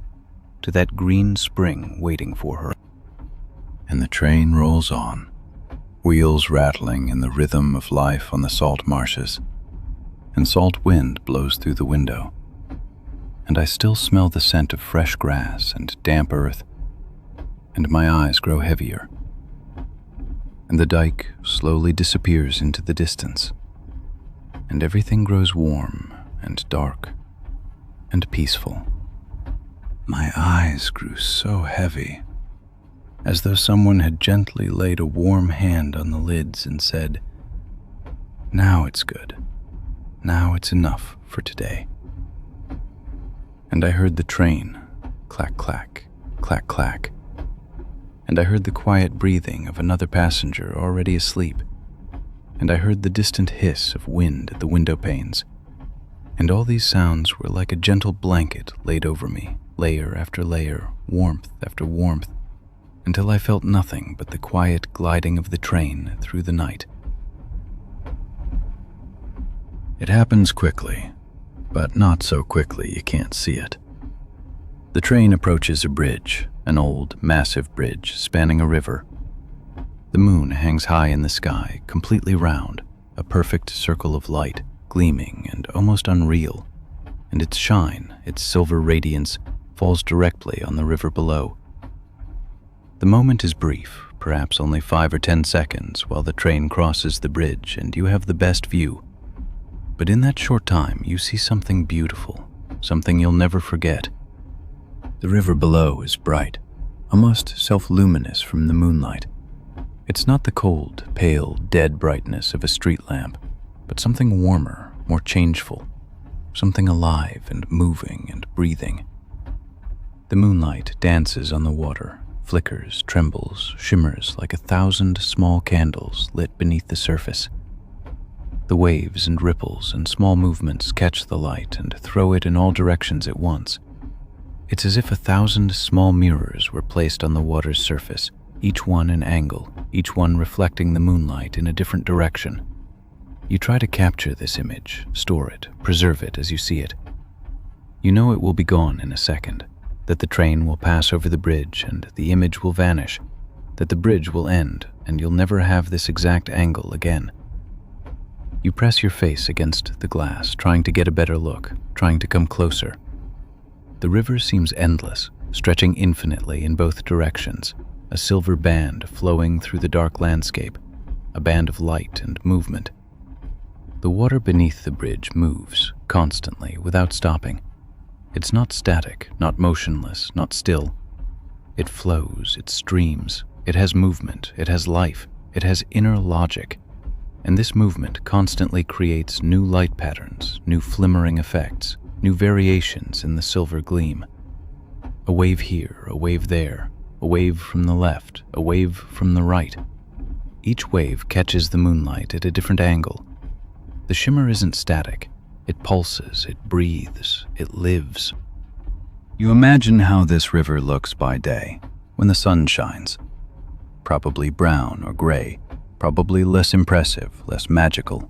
to that green spring waiting for her. And the train rolls on, wheels rattling in the rhythm of life on the salt marshes, and salt wind blows through the window. And I still smell the scent of fresh grass and damp earth, and my eyes grow heavier. And the dike slowly disappears into the distance, and everything grows warm and dark and peaceful. My eyes grew so heavy, as though someone had gently laid a warm hand on the lids and said, "Now it's good. Now it's enough for today." And I heard the train, clack, clack, clack, clack. And I heard the quiet breathing of another passenger already asleep. And I heard the distant hiss of wind at the window panes. And all these sounds were like a gentle blanket laid over me, layer after layer, warmth after warmth, until I felt nothing but the quiet gliding of the train through the night. It happens quickly, but not so quickly you can't see it. The train approaches a bridge, an old, massive bridge spanning a river. The moon hangs high in the sky, completely round, a perfect circle of light, gleaming and almost unreal, and its shine, its silver radiance, falls directly on the river below. The moment is brief, perhaps only 5 or 10 seconds, while the train crosses the bridge and you have the best view. But in that short time, you see something beautiful, something you'll never forget. The river below is bright, almost self-luminous from the moonlight. It's not the cold, pale, dead brightness of a street lamp, but something warmer, more changeful, something alive and moving and breathing. The moonlight dances on the water, flickers, trembles, shimmers like 1,000 small candles lit beneath the surface. The waves and ripples and small movements catch the light and throw it in all directions at once. It's as if 1,000 small mirrors were placed on the water's surface, each one an angle, each one reflecting the moonlight in a different direction. You try to capture this image, store it, preserve it as you see it. You know it will be gone in a second, that the train will pass over the bridge and the image will vanish, that the bridge will end and you'll never have this exact angle again. You press your face against the glass, trying to get a better look, trying to come closer. The river seems endless, stretching infinitely in both directions, a silver band flowing through the dark landscape, a band of light and movement. The water beneath the bridge moves, constantly, without stopping. It's not static, not motionless, not still. It flows, it streams, it has movement, it has life, it has inner logic. And this movement constantly creates new light patterns, new flimmering effects, new variations in the silver gleam. A wave here, a wave there, a wave from the left, a wave from the right. Each wave catches the moonlight at a different angle. The shimmer isn't static. It pulses, it breathes, it lives. You imagine how this river looks by day, when the sun shines. Probably brown or gray, probably less impressive, less magical.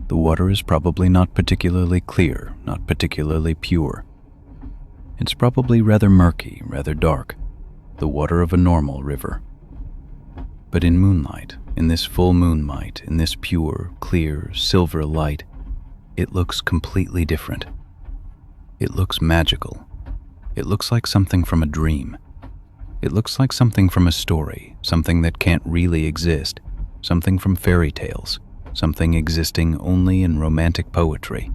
The water is probably not particularly clear, not particularly pure. It's probably rather murky, rather dark, the water of a normal river. But in moonlight, in this full moonlight, in this pure, clear, silver light, it looks completely different. It looks magical. It looks like something from a dream. It looks like something from a story, something that can't really exist, something from fairy tales, something existing only in romantic poetry.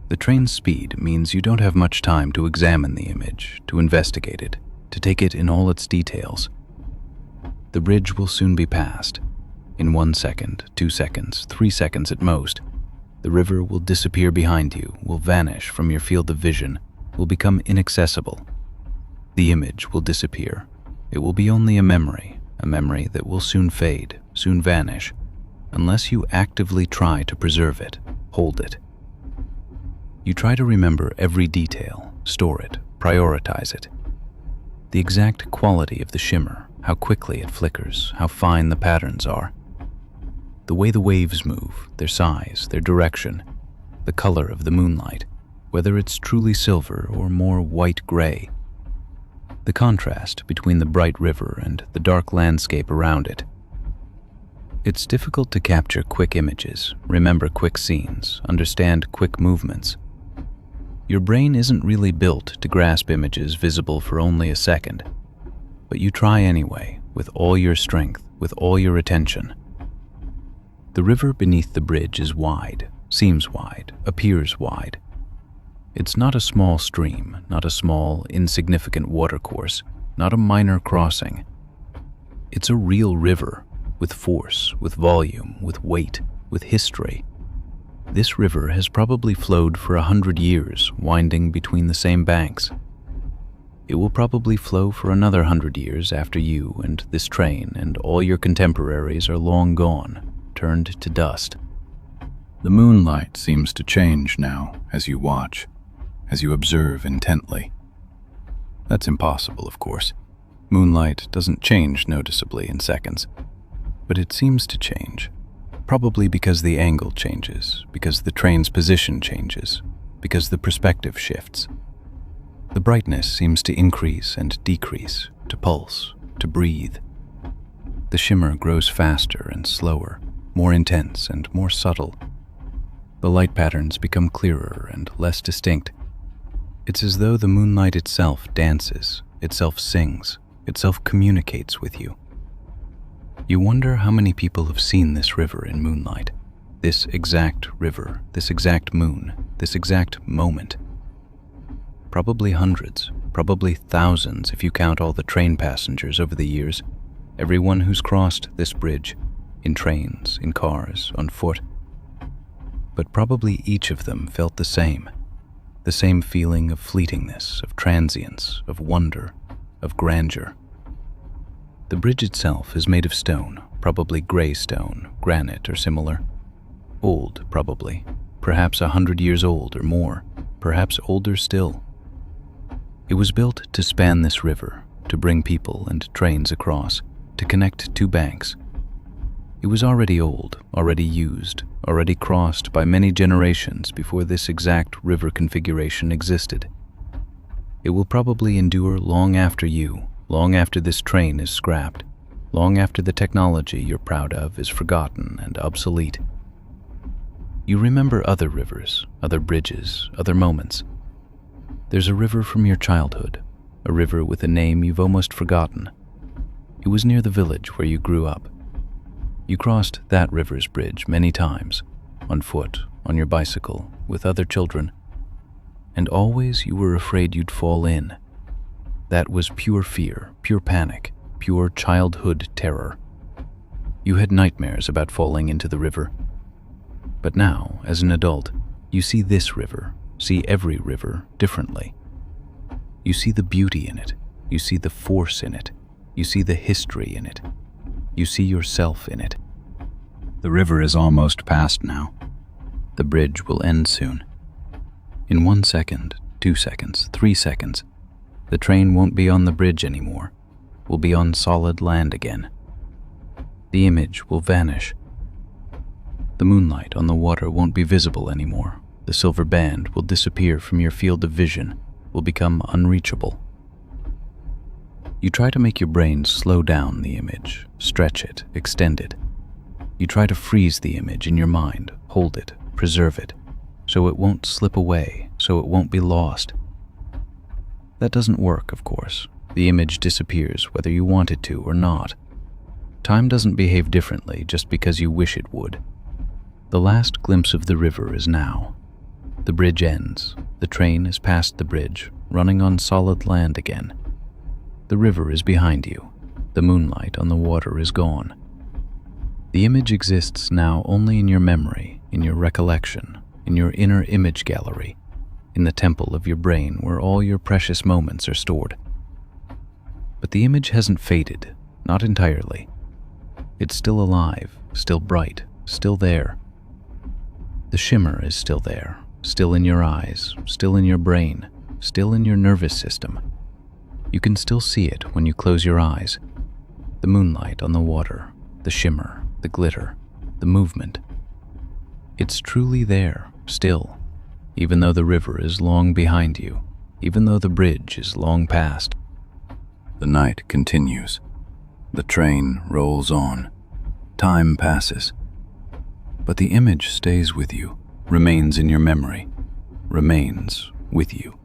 The train's speed means you don't have much time to examine the image, to investigate it, to take it in all its details. The bridge will soon be passed. In 1 second, 2 seconds, 3 seconds at most, the river will disappear behind you, will vanish from your field of vision, will become inaccessible. The image will disappear. It will be only a memory that will soon fade, soon vanish, unless you actively try to preserve it, hold it. You try to remember every detail, store it, prioritize it. The exact quality of the shimmer, how quickly it flickers, how fine the patterns are. The way the waves move, their size, their direction, the color of the moonlight, whether it's truly silver or more white-gray. The contrast between the bright river and the dark landscape around it. It's difficult to capture quick images, remember quick scenes, understand quick movements. Your brain isn't really built to grasp images visible for only a second, but you try anyway, with all your strength, with all your attention. The river beneath the bridge is wide, seems wide, appears wide. It's not a small stream, not a small, insignificant watercourse, not a minor crossing. It's a real river, with force, with volume, with weight, with history. This river has probably flowed for 100 years, winding between the same banks. It will probably flow for another 100 years after you and this train and all your contemporaries are long gone, turned to dust. The moonlight seems to change now as you watch, as you observe intently. That's impossible, of course. Moonlight doesn't change noticeably in seconds, but it seems to change, probably because the angle changes, because the train's position changes, because the perspective shifts. The brightness seems to increase and decrease, to pulse, to breathe. The shimmer grows faster and slower, more intense and more subtle. The light patterns become clearer and less distinct. It's as though the moonlight itself dances, itself sings, itself communicates with you. You wonder how many people have seen this river in moonlight, this exact river, this exact moon, this exact moment. Probably hundreds, probably thousands if you count all the train passengers over the years, everyone who's crossed this bridge, in trains, in cars, on foot. But probably each of them felt the same feeling of fleetingness, of transience, of wonder, of grandeur. The bridge itself is made of stone, probably gray stone, granite or similar. Old, probably, perhaps 100 years old or more, perhaps older still. It was built to span this river, to bring people and trains across, to connect two banks. It was already old, already used, already crossed by many generations before this exact river configuration existed. It will probably endure long after you, long after this train is scrapped, long after the technology you're proud of is forgotten and obsolete. You remember other rivers, other bridges, other moments. There's a river from your childhood, a river with a name you've almost forgotten. It was near the village where you grew up. You crossed that river's bridge many times, on foot, on your bicycle, with other children, and always you were afraid you'd fall in. That was pure fear, pure panic, pure childhood terror. You had nightmares about falling into the river. But now, as an adult, you see this river, see every river differently. You see the beauty in it. You see the force in it. You see the history in it. You see yourself in it. The river is almost past now. The bridge will end soon. In 1 second, 2 seconds, 3 seconds, the train won't be on the bridge anymore. We'll be on solid land again. The image will vanish. The moonlight on the water won't be visible anymore. The silver band will disappear from your field of vision, will become unreachable. You try to make your brain slow down the image, stretch it, extend it. You try to freeze the image in your mind, hold it, preserve it, so it won't slip away, so it won't be lost. That doesn't work, of course. The image disappears whether you want it to or not. Time doesn't behave differently just because you wish it would. The last glimpse of the river is now. The bridge ends. The train is past the bridge, running on solid land again. The river is behind you. The moonlight on the water is gone. The image exists now only in your memory, in your recollection, in your inner image gallery, in the temple of your brain where all your precious moments are stored. But the image hasn't faded, not entirely. It's still alive, still bright, still there. The shimmer is still there, still in your eyes, still in your brain, still in your nervous system. You can still see it when you close your eyes. The moonlight on the water, the shimmer, the glitter, the movement. It's truly there, still, even though the river is long behind you, even though the bridge is long past. The night continues. The train rolls on. Time passes. But the image stays with you, remains in your memory, remains with you.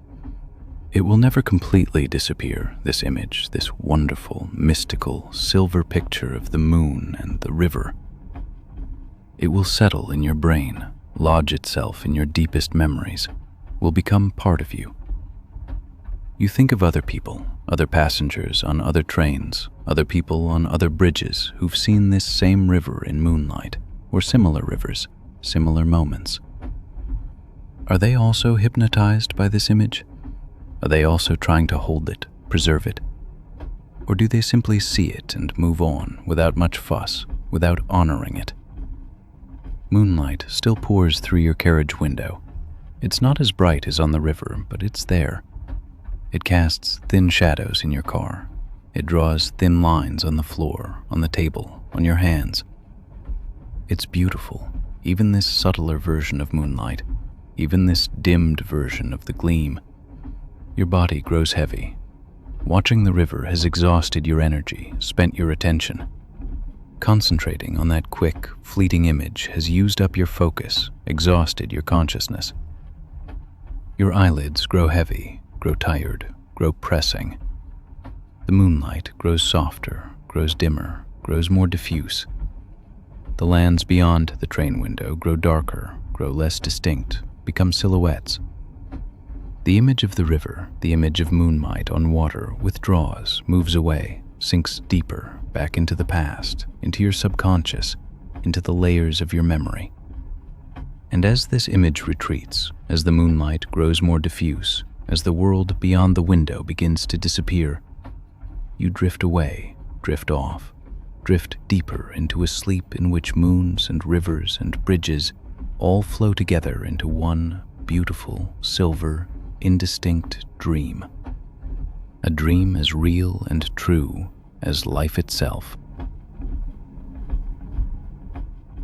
It will never completely disappear, this image, this wonderful, mystical, silver picture of the moon and the river. It will settle in your brain, lodge itself in your deepest memories, will become part of you. You think of other people, other passengers on other trains, other people on other bridges who've seen this same river in moonlight, or similar rivers, similar moments. Are they also hypnotized by this image? Are they also trying to hold it, preserve it? Or do they simply see it and move on without much fuss, without honoring it? Moonlight still pours through your carriage window. It's not as bright as on the river, but it's there. It casts thin shadows in your car. It draws thin lines on the floor, on the table, on your hands. It's beautiful, even this subtler version of moonlight, even this dimmed version of the gleam. Your body grows heavy. Watching the river has exhausted your energy, spent your attention. Concentrating on that quick, fleeting image has used up your focus, exhausted your consciousness. Your eyelids grow heavy, grow tired, grow pressing. The moonlight grows softer, grows dimmer, grows more diffuse. The lands beyond the train window grow darker, grow less distinct, become silhouettes. The image of the river, the image of moonlight on water, withdraws, moves away, sinks deeper, back into the past, into your subconscious, into the layers of your memory. And as this image retreats, as the moonlight grows more diffuse, as the world beyond the window begins to disappear, you drift away, drift off, drift deeper into a sleep in which moons and rivers and bridges all flow together into one beautiful, silver, indistinct dream. A dream as real and true as life itself.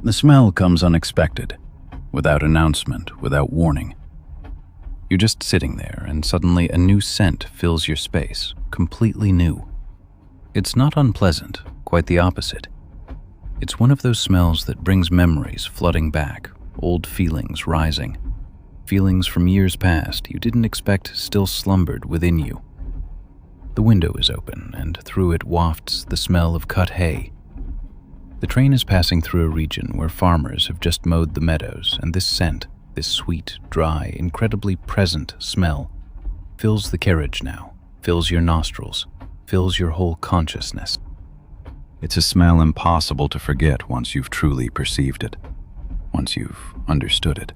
The smell comes unexpected, without announcement, without warning. You're just sitting there, and suddenly a new scent fills your space, completely new. It's not unpleasant, quite the opposite. It's one of those smells that brings memories flooding back, old feelings rising. Feelings from years past you didn't expect still slumbered within you. The window is open, and through it wafts the smell of cut hay. The train is passing through a region where farmers have just mowed the meadows, and this scent, this sweet, dry, incredibly present smell, fills the carriage now, fills your nostrils, fills your whole consciousness. It's a smell impossible to forget once you've truly perceived it, once you've understood it.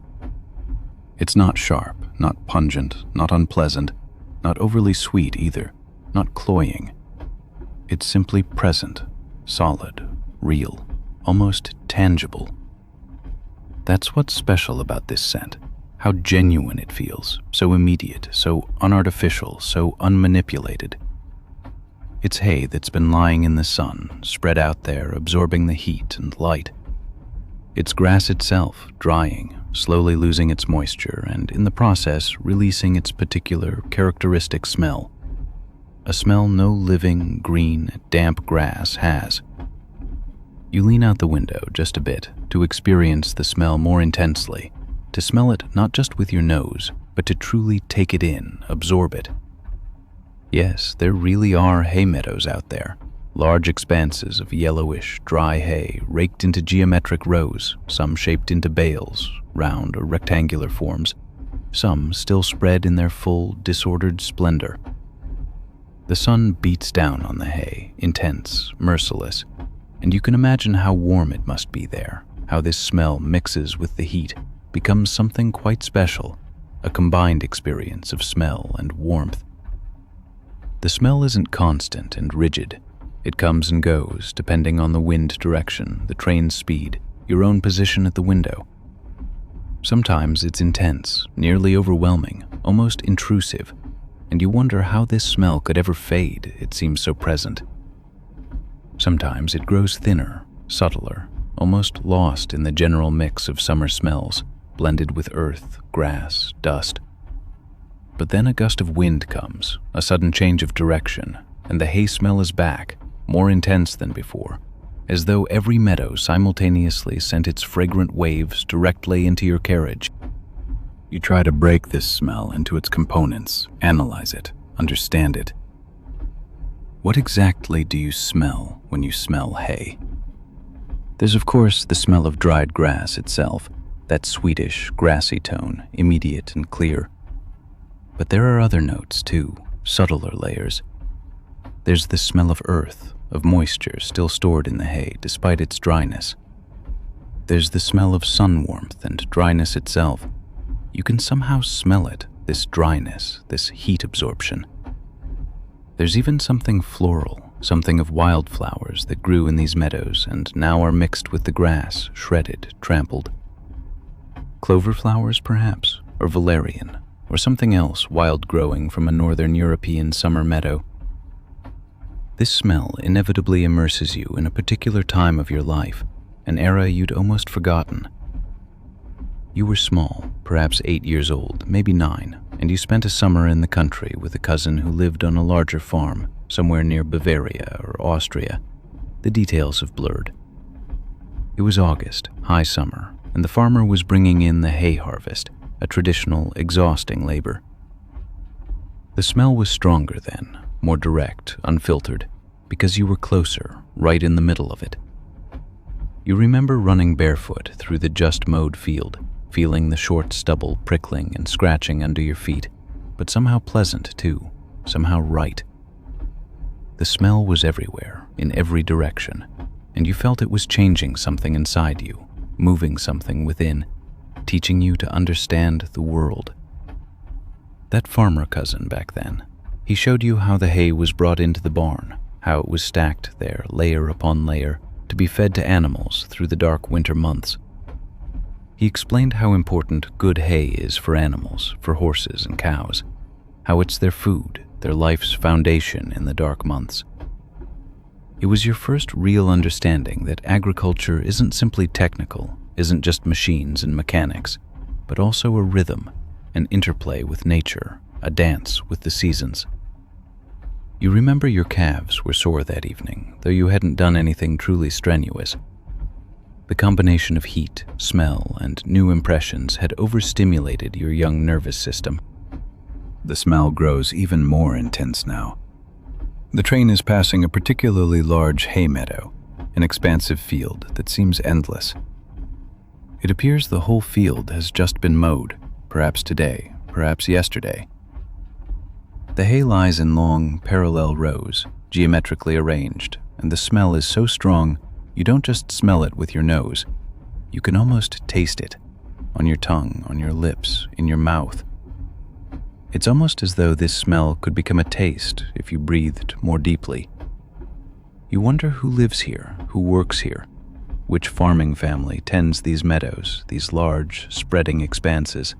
It's not sharp, not pungent, not unpleasant, not overly sweet either, not cloying. It's simply present, solid, real, almost tangible. That's what's special about this scent, how genuine it feels, so immediate, so unartificial, so unmanipulated. It's hay that's been lying in the sun, spread out there, absorbing the heat and light. It's grass itself, drying, slowly losing its moisture, and in the process, releasing its particular, characteristic smell. A smell no living, green, damp grass has. You lean out the window just a bit to experience the smell more intensely, to smell it not just with your nose, but to truly take it in, absorb it. Yes, there really are hay meadows out there, large expanses of yellowish, dry hay raked into geometric rows, some shaped into bales, round or rectangular forms, some still spread in their full, disordered splendor. The sun beats down on the hay, intense, merciless, and you can imagine how warm it must be there, how this smell mixes with the heat, becomes something quite special, a combined experience of smell and warmth. The smell isn't constant and rigid. It comes and goes, depending on the wind direction, the train's speed, your own position at the window. Sometimes it's intense, nearly overwhelming, almost intrusive, and you wonder how this smell could ever fade, it seems so present. Sometimes it grows thinner, subtler, almost lost in the general mix of summer smells, blended with earth, grass, dust. But then a gust of wind comes, a sudden change of direction, and the hay smell is back, more intense than before, as though every meadow simultaneously sent its fragrant waves directly into your carriage. You try to break this smell into its components, analyze it, understand it. What exactly do you smell when you smell hay? There's of course the smell of dried grass itself, that sweetish, grassy tone, immediate and clear. But there are other notes too, subtler layers. There's the smell of earth, of moisture still stored in the hay despite its dryness. There's the smell of sun warmth and dryness itself. You can somehow smell it, this dryness, this heat absorption. There's even something floral, something of wildflowers that grew in these meadows and now are mixed with the grass, shredded, trampled. Clover flowers, perhaps, or valerian, or something else wild growing from a northern European summer meadow. This smell inevitably immerses you in a particular time of your life, an era you'd almost forgotten. You were small, perhaps 8 years old, maybe 9, and you spent a summer in the country with a cousin who lived on a larger farm, somewhere near Bavaria or Austria. The details have blurred. It was August, high summer, and the farmer was bringing in the hay harvest, a traditional, exhausting labor. The smell was stronger then, more direct, unfiltered, because you were closer, right in the middle of it. You remember running barefoot through the just-mowed field, feeling the short stubble prickling and scratching under your feet, but somehow pleasant too, somehow right. The smell was everywhere, in every direction, and you felt it was changing something inside you, moving something within, teaching you to understand the world. That farmer cousin back then, he showed you how the hay was brought into the barn, how it was stacked there, layer upon layer, to be fed to animals through the dark winter months. He explained how important good hay is for animals, for horses and cows, how it's their food, their life's foundation in the dark months. It was your first real understanding that agriculture isn't simply technical, isn't just machines and mechanics, but also a rhythm, an interplay with nature, a dance with the seasons. You remember your calves were sore that evening, though you hadn't done anything truly strenuous. The combination of heat, smell, and new impressions had overstimulated your young nervous system. The smell grows even more intense now. The train is passing a particularly large hay meadow, an expansive field that seems endless. It appears the whole field has just been mowed, perhaps today, perhaps yesterday. The hay lies in long, parallel rows, geometrically arranged, and the smell is so strong you don't just smell it with your nose. You can almost taste it, on your tongue, on your lips, in your mouth. It's almost as though this smell could become a taste if you breathed more deeply. You wonder who lives here, who works here, which farming family tends these meadows, these large, spreading expanses.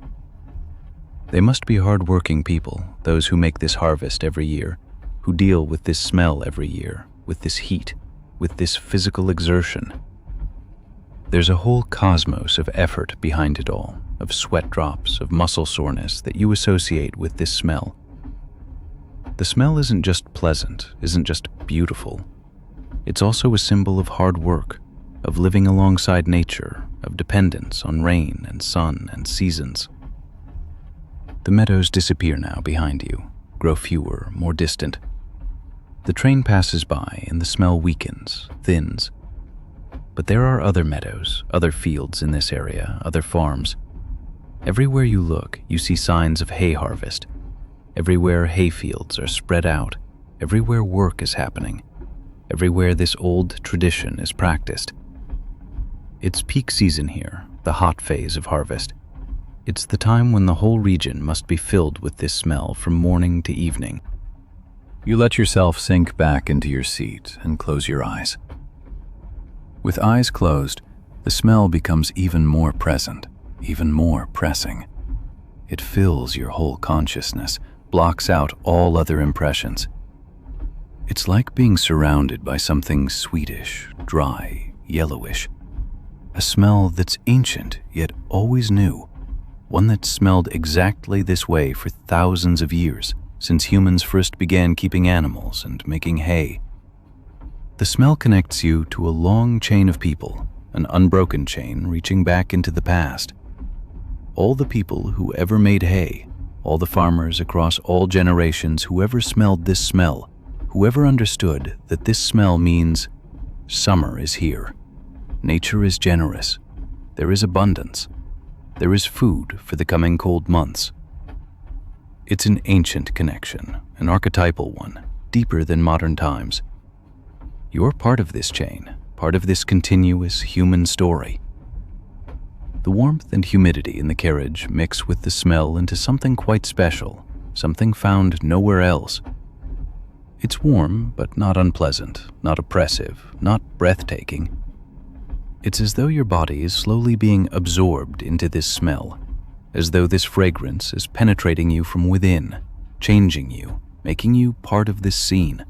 They must be hard-working people, those who make this harvest every year, who deal with this smell every year, with this heat, with this physical exertion. There's a whole cosmos of effort behind it all, of sweat drops, of muscle soreness that you associate with this smell. The smell isn't just pleasant, isn't just beautiful. It's also a symbol of hard work, of living alongside nature, of dependence on rain and sun and seasons. The meadows disappear now behind you, grow fewer, more distant. The train passes by and the smell weakens, thins. But there are other meadows, other fields in this area, other farms. Everywhere you look, you see signs of hay harvest. Everywhere hay fields are spread out. Everywhere work is happening. Everywhere this old tradition is practiced. It's peak season here, the hot phase of harvest. It's the time when the whole region must be filled with this smell from morning to evening. You let yourself sink back into your seat and close your eyes. With eyes closed, the smell becomes even more present, even more pressing. It fills your whole consciousness, blocks out all other impressions. It's like being surrounded by something sweetish, dry, yellowish. A smell that's ancient yet always new, one that smelled exactly this way for thousands of years, since humans first began keeping animals and making hay. The smell connects you to a long chain of people, an unbroken chain reaching back into the past. All the people who ever made hay, all the farmers across all generations who ever smelled this smell, whoever understood that this smell means summer is here, nature is generous, there is abundance, there is food for the coming cold months. It's an ancient connection, an archetypal one, deeper than modern times. You're part of this chain, part of this continuous human story. The warmth and humidity in the carriage mix with the smell into something quite special, something found nowhere else. It's warm, but not unpleasant, not oppressive, not breathtaking. It's as though your body is slowly being absorbed into this smell, as though this fragrance is penetrating you from within, changing you, making you part of this scene.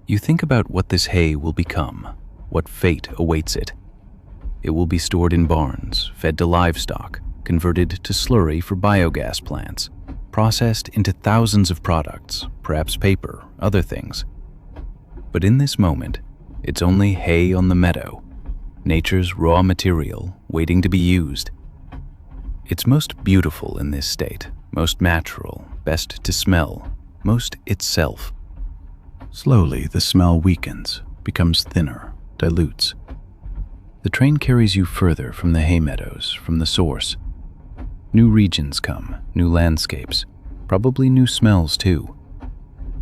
You think about what this hay will become, what fate awaits it. It will be stored in barns, fed to livestock, converted to slurry for biogas plants, processed into thousands of products, perhaps paper, other things. But in this moment, it's only hay on the meadow, nature's raw material waiting to be used. It's most beautiful in this state, most natural, best to smell, most itself. Slowly, the smell weakens, becomes thinner, dilutes. The train carries you further from the hay meadows, from the source. New regions come, new landscapes, probably new smells too.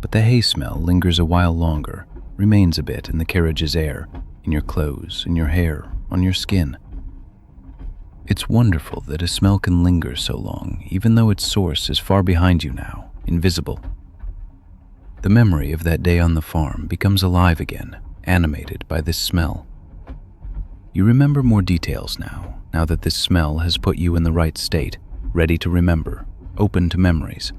But the hay smell lingers a while longer, remains a bit in the carriage's air, in your clothes, in your hair, on your skin. It's wonderful that a smell can linger so long, even though its source is far behind you now, invisible. The memory of that day on the farm becomes alive again, animated by this smell. You remember more details now that this smell has put you in the right state, ready to remember, open to memories.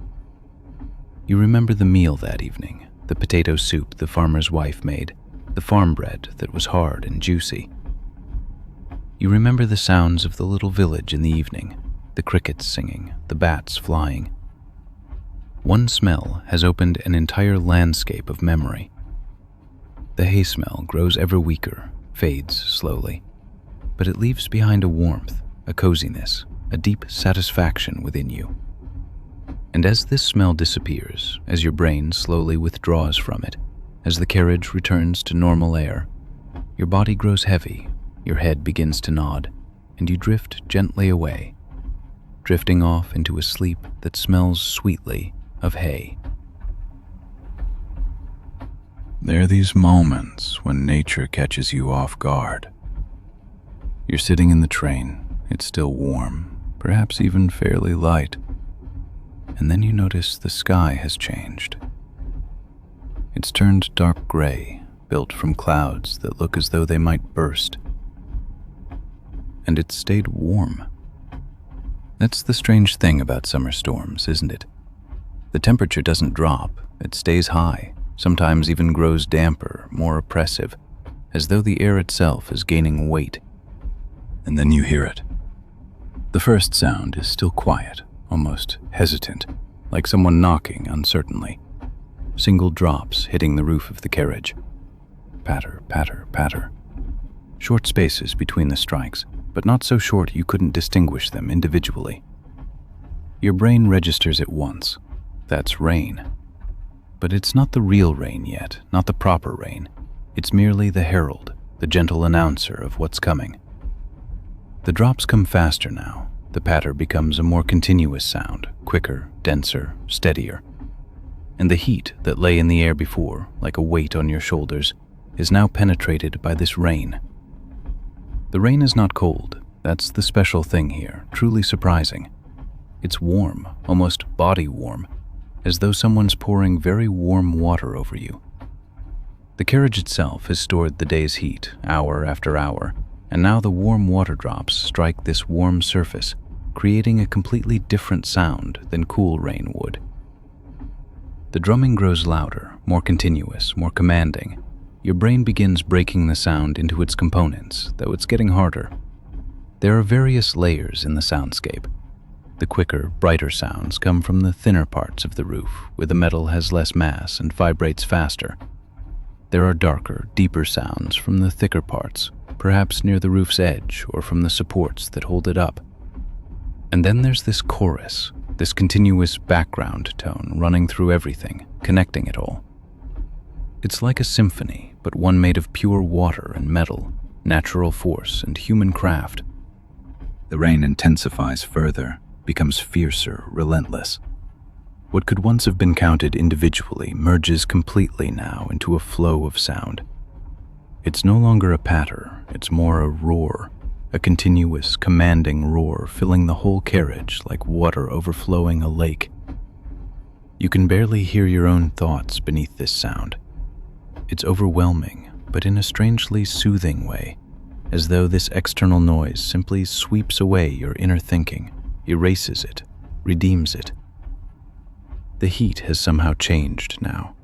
You remember the meal that evening, the potato soup the farmer's wife made, the farm bread that was hard and juicy. You remember the sounds of the little village in the evening, the crickets singing, the bats flying. One smell has opened an entire landscape of memory. The hay smell grows ever weaker, fades slowly, but it leaves behind a warmth, a coziness, a deep satisfaction within you. And as this smell disappears, as your brain slowly withdraws from it, as the carriage returns to normal air, your body grows heavy, your head begins to nod, and you drift gently away, drifting off into a sleep that smells sweetly of hay. There are these moments when nature catches you off guard. You're sitting in the train, it's still warm, perhaps even fairly light, and then you notice the sky has changed. It's turned dark gray, built from clouds that look as though they might burst. And it's stayed warm. That's the strange thing about summer storms, isn't it? The temperature doesn't drop, it stays high, sometimes even grows damper, more oppressive, as though the air itself is gaining weight. And then you hear it. The first sound is still quiet, almost hesitant, like someone knocking uncertainly. Single drops hitting the roof of the carriage. Patter, patter, patter. Short spaces between the strikes, but not so short you couldn't distinguish them individually. Your brain registers at once. That's rain. But it's not the real rain yet, not the proper rain. It's merely the herald, the gentle announcer of what's coming. The drops come faster now. The patter becomes a more continuous sound, quicker, denser, steadier. And the heat that lay in the air before, like a weight on your shoulders, is now penetrated by this rain. The rain is not cold. That's the special thing here, truly surprising. It's warm, almost body warm, as though someone's pouring very warm water over you. The carriage itself has stored the day's heat, hour after hour, and now the warm water drops strike this warm surface, creating a completely different sound than cool rain would. The drumming grows louder, more continuous, more commanding. Your brain begins breaking the sound into its components, though it's getting harder. There are various layers in the soundscape. The quicker, brighter sounds come from the thinner parts of the roof, where the metal has less mass and vibrates faster. There are darker, deeper sounds from the thicker parts, perhaps near the roof's edge or from the supports that hold it up. And then there's this chorus, this continuous background tone running through everything, connecting it all. It's like a symphony, but one made of pure water and metal, natural force and human craft. The rain intensifies further, becomes fiercer, relentless. What could once have been counted individually merges completely now into a flow of sound. It's no longer a patter, it's more a roar, a continuous, commanding roar filling the whole carriage like water overflowing a lake. You can barely hear your own thoughts beneath this sound. It's overwhelming, but in a strangely soothing way, as though this external noise simply sweeps away your inner thinking, erases it, redeems it. The heat has somehow changed now.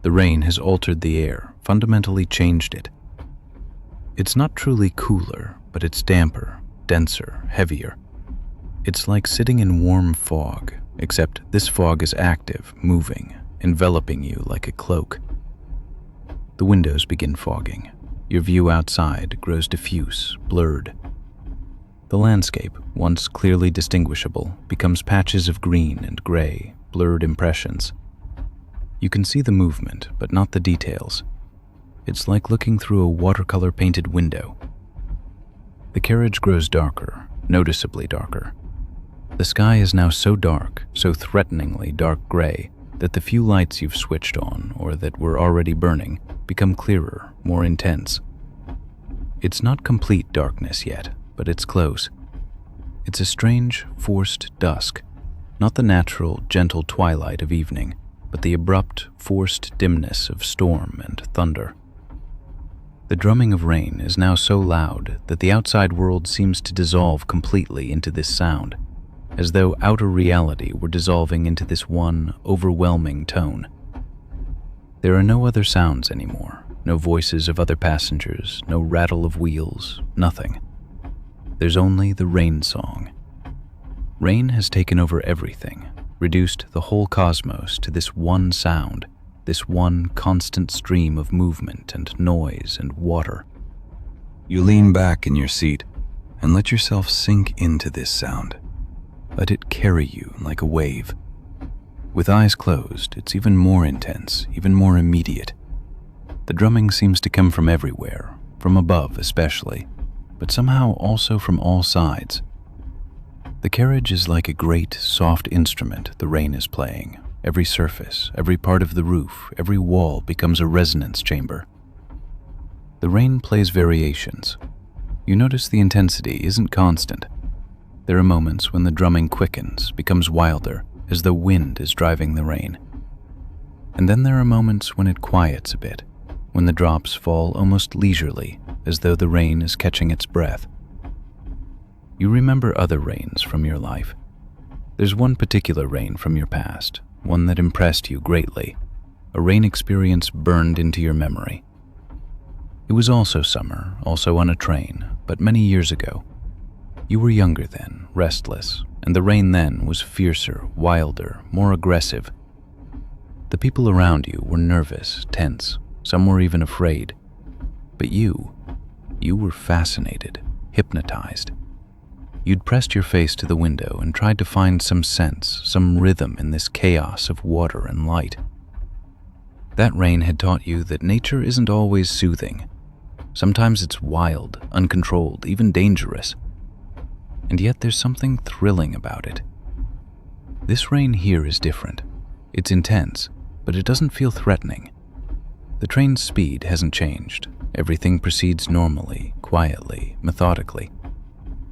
The rain has altered the air, fundamentally changed it. It's not truly cooler, but it's damper, denser, heavier. It's like sitting in warm fog, except this fog is active, moving, enveloping you like a cloak. The windows begin fogging. Your view outside grows diffuse, blurred. The landscape, once clearly distinguishable, becomes patches of green and gray, blurred impressions. You can see the movement, but not the details. It's like looking through a watercolor painted window. The carriage grows darker, noticeably darker. The sky is now so dark, so threateningly dark gray, that the few lights you've switched on, or that were already burning, become clearer, more intense. It's not complete darkness yet, but it's close. It's a strange, forced dusk, not the natural, gentle twilight of evening, but the abrupt, forced dimness of storm and thunder. The drumming of rain is now so loud that the outside world seems to dissolve completely into this sound, as though outer reality were dissolving into this one, overwhelming tone. There are no other sounds anymore, no voices of other passengers, no rattle of wheels, nothing. There's only the rain song. Rain has taken over everything, reduced the whole cosmos to this one sound, this one constant stream of movement and noise and water. You lean back in your seat and let yourself sink into this sound. Let it carry you like a wave. With eyes closed, it's even more intense, even more immediate. The drumming seems to come from everywhere, from above especially, but somehow also from all sides. The carriage is like a great, soft instrument the rain is playing, Every surface, every part of the roof, every wall becomes a resonance chamber. The rain plays variations. You notice the intensity isn't constant. There are moments when the drumming quickens, becomes wilder, as though wind is driving the rain. And then there are moments when it quiets a bit, when the drops fall almost leisurely, as though the rain is catching its breath. You remember other rains from your life. There's one particular rain from your past, one that impressed you greatly, a rain experience burned into your memory. It was also summer, also on a train, but many years ago. You were younger then, restless, and the rain then was fiercer, wilder, more aggressive. The people around you were nervous, tense, some were even afraid. But you were fascinated, hypnotized. You'd pressed your face to the window and tried to find some sense, some rhythm in this chaos of water and light. That rain had taught you that nature isn't always soothing. Sometimes it's wild, uncontrolled, even dangerous. And yet there's something thrilling about it. This rain here is different. It's intense, but it doesn't feel threatening. The train's speed hasn't changed. Everything proceeds normally, quietly, methodically.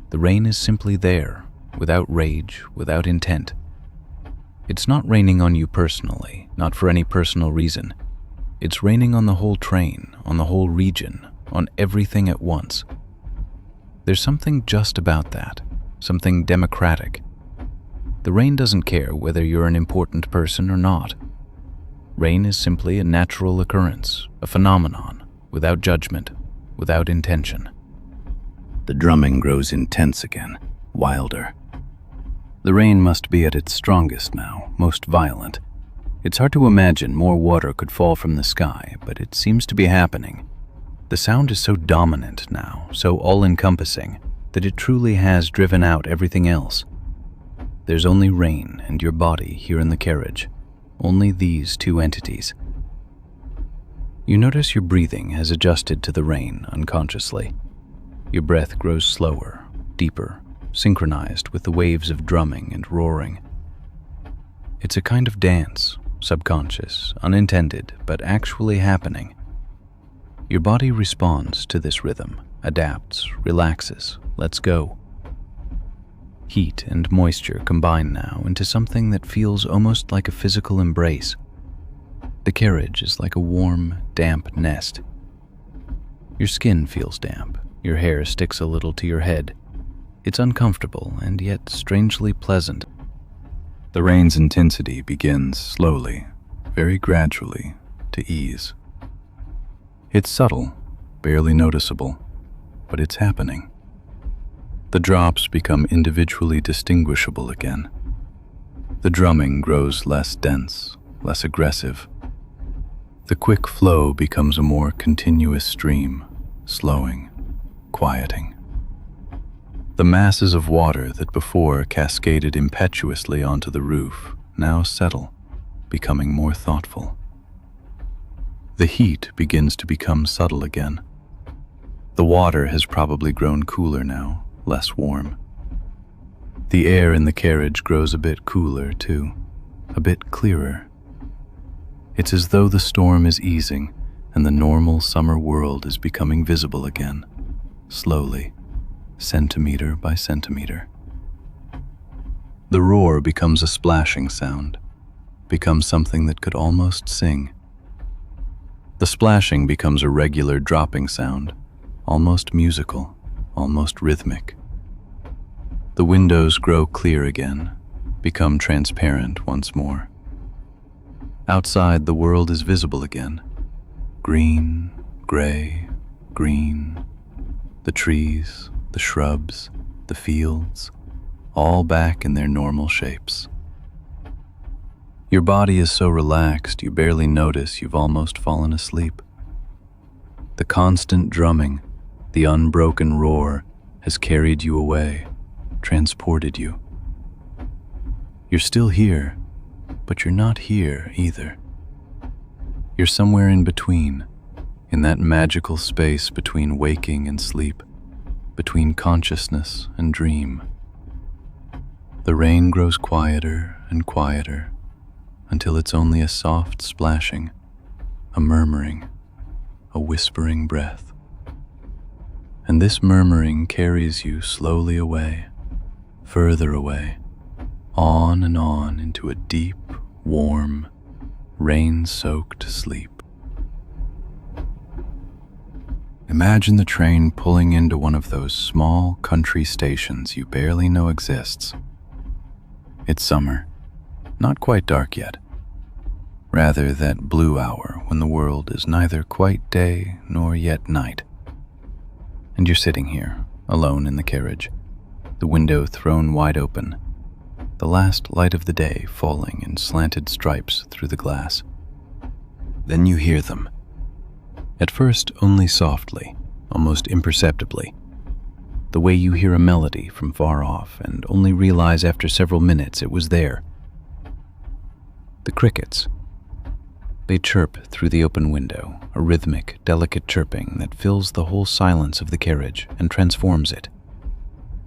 The rain is simply there, without rage, without intent. It's not raining on you personally, not for any personal reason. It's raining on the whole train, on the whole region, on everything at once. There's something just about that, something democratic. The rain doesn't care whether you're an important person or not. Rain is simply a natural occurrence, a phenomenon, without judgment, without intention. The drumming grows intense again, wilder. The rain must be at its strongest now, most violent. It's hard to imagine more water could fall from the sky, but it seems to be happening. The sound is so dominant now, so all-encompassing, that it truly has driven out everything else. There's only rain and your body here in the carriage, only these two entities. You notice your breathing has adjusted to the rain unconsciously. Your breath grows slower, deeper, synchronized with the waves of drumming and roaring. It's a kind of dance, subconscious, unintended, but actually happening. Your body responds to this rhythm, adapts, relaxes, lets go. Heat and moisture combine now into something that feels almost like a physical embrace. The carriage is like a warm, damp nest. Your skin feels damp, your hair sticks a little to your head. It's uncomfortable and yet strangely pleasant. The rain's intensity begins slowly, very gradually, to ease. It's subtle, barely noticeable, but it's happening. The drops become individually distinguishable again. The drumming grows less dense, less aggressive. The quick flow becomes a more continuous stream, slowing, quieting. The masses of water that before cascaded impetuously onto the roof now settle, becoming more thoughtful. The heat begins to become subtle again. The water has probably grown cooler now, less warm. The air in the carriage grows a bit cooler too, a bit clearer. It's as though the storm is easing and the normal summer world is becoming visible again, slowly, centimeter by centimeter. The roar becomes a splashing sound, becomes something that could almost sing. The splashing becomes a regular dropping sound, almost musical, almost rhythmic. The windows grow clear again, become transparent once more. Outside, the world is visible again. Green, gray, green. The trees, the shrubs, the fields, all back in their normal shapes. Your body is so relaxed you barely notice you've almost fallen asleep. The constant drumming, the unbroken roar, has carried you away, transported you. You're still here, but you're not here either. You're somewhere in between, in that magical space between waking and sleep, between consciousness and dream. The rain grows quieter and quieter, until it's only a soft splashing, a murmuring, a whispering breath. And this murmuring carries you slowly away, further away, on and on into a deep, warm, rain-soaked sleep. Imagine the train pulling into one of those small country stations you barely know exists. It's summer, not quite dark yet. Rather that blue hour when the world is neither quite day nor yet night. And you're sitting here, alone in the carriage, the window thrown wide open, the last light of the day falling in slanted stripes through the glass. Then you hear them. At first, only softly, almost imperceptibly, the way you hear a melody from far off and only realize after several minutes it was there. The crickets. They chirp through the open window, a rhythmic, delicate chirping that fills the whole silence of the carriage and transforms it.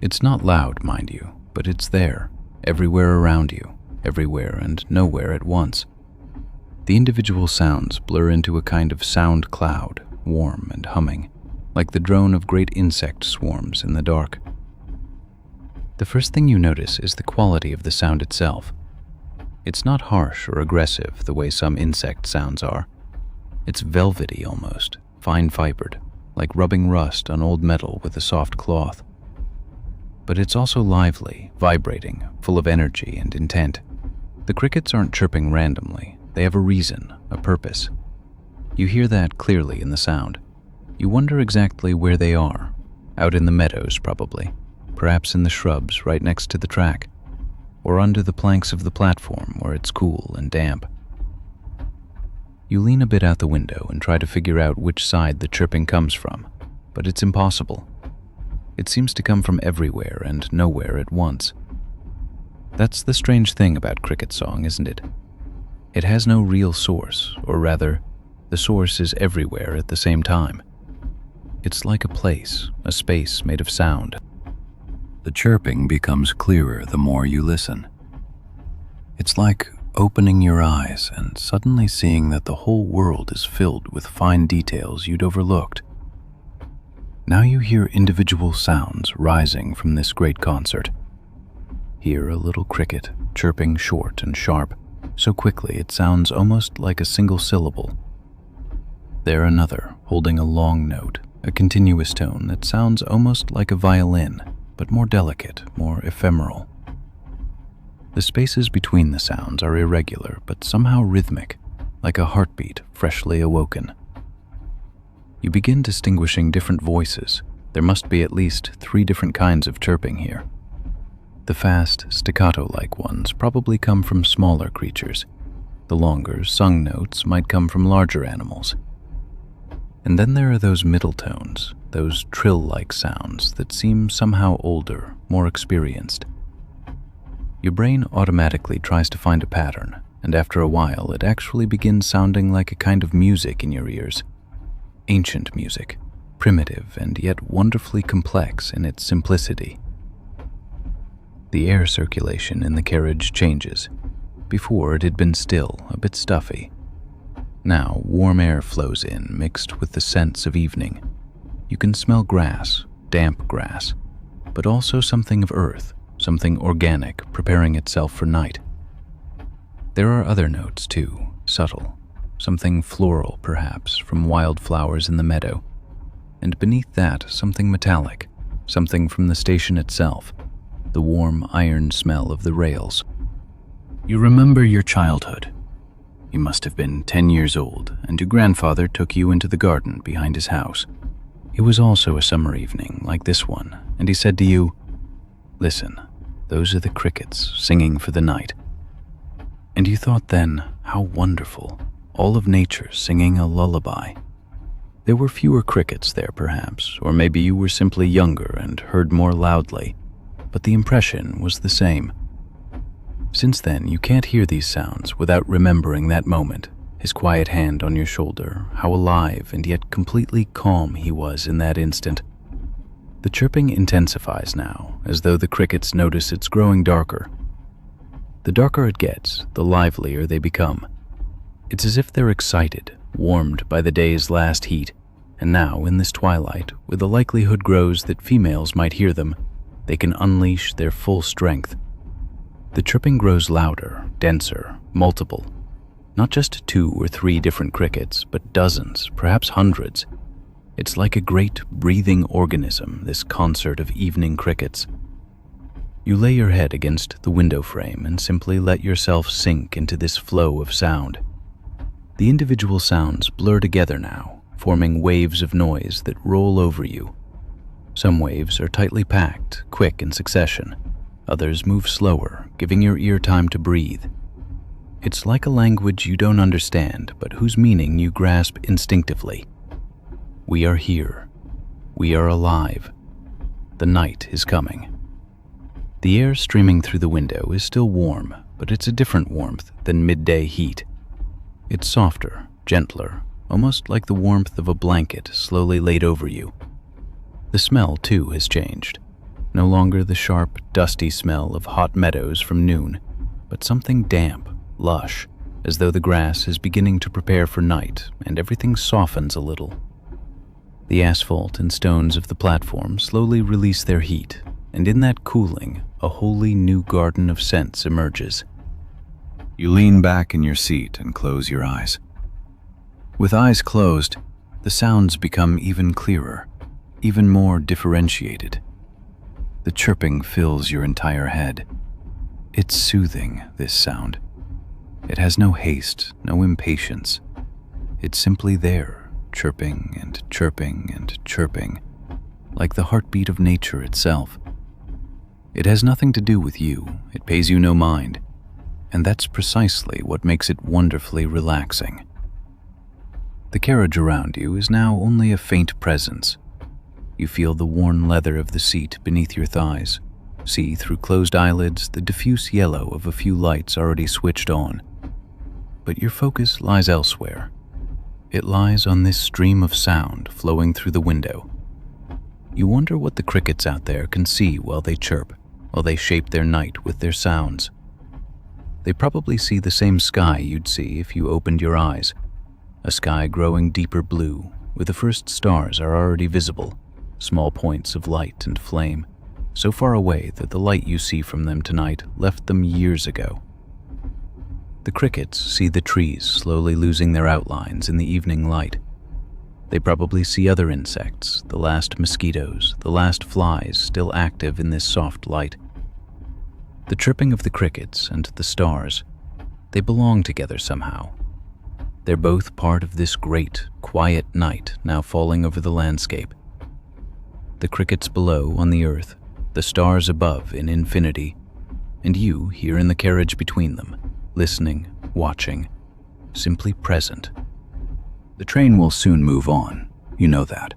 It's not loud, mind you, but it's there, everywhere around you, everywhere and nowhere at once. The individual sounds blur into a kind of sound cloud, warm and humming, like the drone of great insect swarms in the dark. The first thing you notice is the quality of the sound itself. It's not harsh or aggressive the way some insect sounds are. It's velvety almost, fine-fibered, like rubbing rust on old metal with a soft cloth. But it's also lively, vibrating, full of energy and intent. The crickets aren't chirping randomly. They have a reason, a purpose. You hear that clearly in the sound. You wonder exactly where they are. Out in the meadows, probably. Perhaps in the shrubs right next to the track. Or under the planks of the platform where it's cool and damp. You lean a bit out the window and try to figure out which side the chirping comes from, but it's impossible. It seems to come from everywhere and nowhere at once. That's the strange thing about cricket song, isn't it? It has no real source, or rather, the source is everywhere at the same time. It's like a place, a space made of sound. The chirping becomes clearer the more you listen. It's like opening your eyes and suddenly seeing that the whole world is filled with fine details you'd overlooked. Now you hear individual sounds rising from this great concert. Hear a little cricket chirping short and sharp, so quickly it sounds almost like a single syllable. There another, holding a long note, a continuous tone that sounds almost like a violin, but more delicate, more ephemeral. The spaces between the sounds are irregular, but somehow rhythmic, like a heartbeat freshly awoken. You begin distinguishing different voices. There must be at least 3 different kinds of chirping here. The fast, staccato-like ones probably come from smaller creatures. The longer, sung notes might come from larger animals. And then there are those middle tones, those trill-like sounds that seem somehow older, more experienced. Your brain automatically tries to find a pattern, and after a while it actually begins sounding like a kind of music in your ears. Ancient music, primitive and yet wonderfully complex in its simplicity. The air circulation in the carriage changes. Before it had been still, a bit stuffy. Now warm air flows in, mixed with the scents of evening. You can smell grass, damp grass, but also something of earth, something organic preparing itself for night. There are other notes too, subtle, something floral perhaps from wildflowers in the meadow, and beneath that something metallic, something from the station itself, the warm iron smell of the rails. You remember your childhood. You must have been 10 years old, and your grandfather took you into the garden behind his house. It was also a summer evening like this one, and he said to you, "Listen, those are the crickets singing for the night." And you thought then, how wonderful, all of nature singing a lullaby. There were fewer crickets there perhaps, or maybe you were simply younger and heard more loudly, but the impression was the same. Since then, you can't hear these sounds without remembering that moment, his quiet hand on your shoulder, how alive and yet completely calm he was in that instant. The chirping intensifies now, as though the crickets notice it's growing darker. The darker it gets, the livelier they become. It's as if they're excited, warmed by the day's last heat, and now, in this twilight, where the likelihood grows that females might hear them, they can unleash their full strength. The chirping grows louder, denser, multiple. Not just 2 or 3 different crickets, but dozens, perhaps hundreds. It's like a great breathing organism, this concert of evening crickets. You lay your head against the window frame and simply let yourself sink into this flow of sound. The individual sounds blur together now, forming waves of noise that roll over you. Some waves are tightly packed, quick in succession. Others move slower, giving your ear time to breathe. It's like a language you don't understand, but whose meaning you grasp instinctively. We are here. We are alive. The night is coming. The air streaming through the window is still warm, but it's a different warmth than midday heat. It's softer, gentler, almost like the warmth of a blanket slowly laid over you. The smell, too, has changed. No longer the sharp, dusty smell of hot meadows from noon, but something damp, lush, as though the grass is beginning to prepare for night and everything softens a little. The asphalt and stones of the platform slowly release their heat, and in that cooling, a wholly new garden of scents emerges. You lean back in your seat and close your eyes. With eyes closed, the sounds become even clearer, even more differentiated. The chirping fills your entire head. It's soothing, this sound. It has no haste, no impatience. It's simply there, chirping and chirping and chirping, like the heartbeat of nature itself. It has nothing to do with you, it pays you no mind, and that's precisely what makes it wonderfully relaxing. The carriage around you is now only a faint presence. You feel the worn leather of the seat beneath your thighs, see through closed eyelids the diffuse yellow of a few lights already switched on. But your focus lies elsewhere. It lies on this stream of sound flowing through the window. You wonder what the crickets out there can see while they chirp, while they shape their night with their sounds. They probably see the same sky you'd see if you opened your eyes, a sky growing deeper blue, where the first stars are already visible, small points of light and flame, so far away that the light you see from them tonight left them years ago. The crickets see the trees slowly losing their outlines in the evening light. They probably see other insects, the last mosquitoes, the last flies still active in this soft light. The chirping of the crickets and the stars, they belong together somehow. They're both part of this great, quiet night now falling over the landscape. The crickets below on the earth, the stars above in infinity, and you here in the carriage between them, listening, watching, simply present. The train will soon move on, you know that.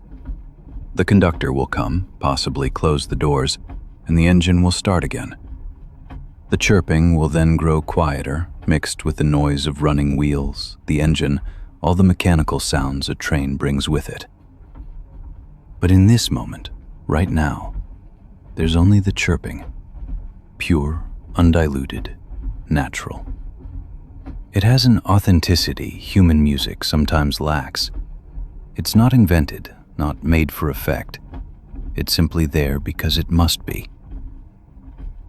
The conductor will come, possibly close the doors, and the engine will start again. The chirping will then grow quieter, mixed with the noise of running wheels, the engine, all the mechanical sounds a train brings with it. But in this moment, right now, there's only the chirping, pure, undiluted, natural. It has an authenticity human music sometimes lacks. It's not invented, not made for effect. It's simply there because it must be.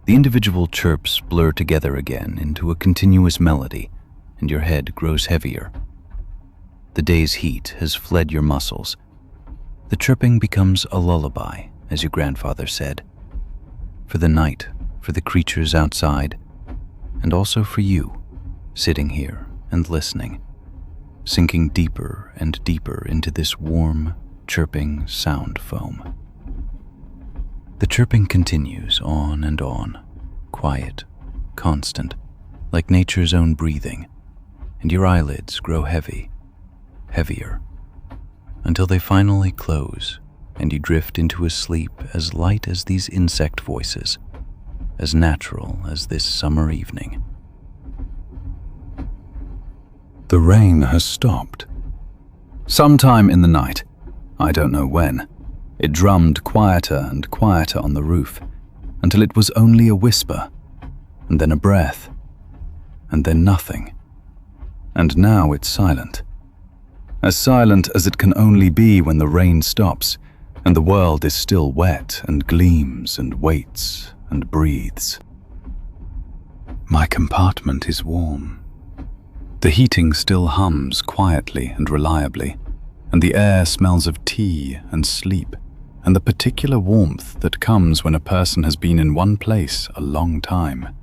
The individual chirps blur together again into a continuous melody, and your head grows heavier. The day's heat has fled your muscles. The chirping becomes a lullaby, as your grandfather said. For the night, for the creatures outside, and also for you, sitting here and listening, sinking deeper and deeper into this warm, chirping sound foam. The chirping continues on and on, quiet, constant, like nature's own breathing, and your eyelids grow heavy, heavier, until they finally close and you drift into a sleep as light as these insect voices, as natural as this summer evening. The rain has stopped. Sometime in the night, I don't know when, it drummed quieter and quieter on the roof, until it was only a whisper, and then a breath, and then nothing. And now it's silent. As silent as it can only be when the rain stops and the world is still wet and gleams and waits and breathes. My compartment is warm. The heating still hums quietly and reliably, and the air smells of tea and sleep and the particular warmth that comes when a person has been in one place a long time.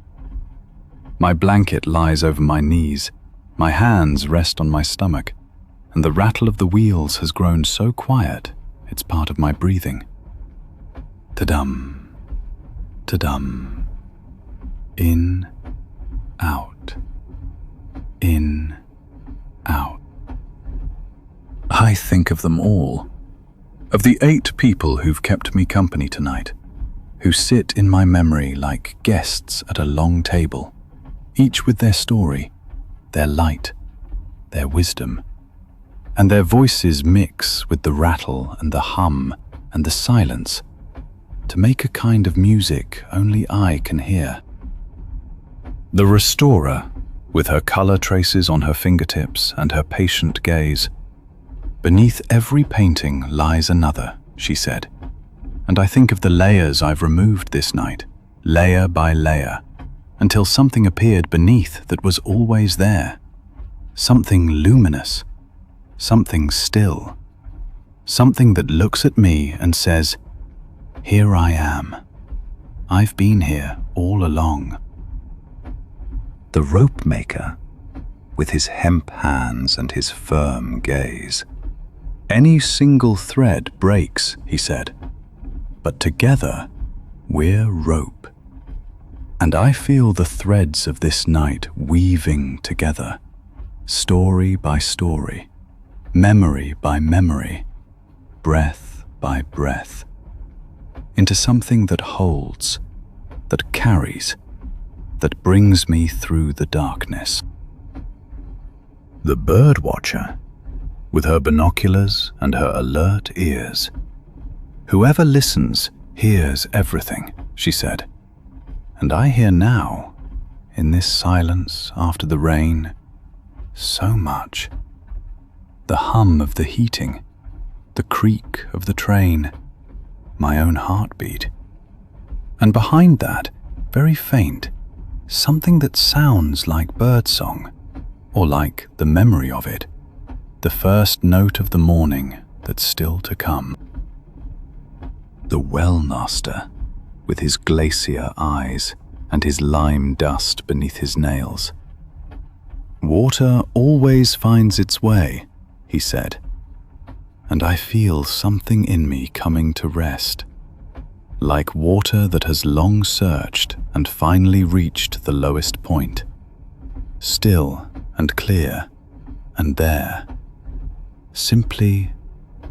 My blanket lies over my knees, my hands rest on my stomach, and the rattle of the wheels has grown so quiet it's part of my breathing. Ta-dum, ta-dum, in, out, in, out. I think of them all, of the 8 people who've kept me company tonight, who sit in my memory like guests at a long table, each with their story, their light, their wisdom, and their voices mix with the rattle and the hum and the silence to make a kind of music only I can hear. The restorer, with her color traces on her fingertips and her patient gaze. Beneath every painting lies another, she said, and I think of the layers I've removed this night, layer by layer, until something appeared beneath that was always there. Something luminous, something still, something that looks at me and says, "Here I am. I've been here all along." The rope maker, with his hemp hands and his firm gaze. Any single thread breaks, he said, but together we're rope. And I feel the threads of this night weaving together, story by story, memory by memory, breath by breath, into something that holds, that carries, that brings me through the darkness. The bird watcher, with her binoculars and her alert ears. Whoever listens hears everything, she said. And I hear now, in this silence after the rain, so much. The hum of the heating, the creak of the train, my own heartbeat. And behind that, very faint, something that sounds like birdsong, or like the memory of it, the first note of the morning that's still to come. The well-master, with his glacier eyes and his lime dust beneath his nails. Water always finds its way, he said, and I feel something in me coming to rest, like water that has long searched and finally reached the lowest point, still and clear and there, simply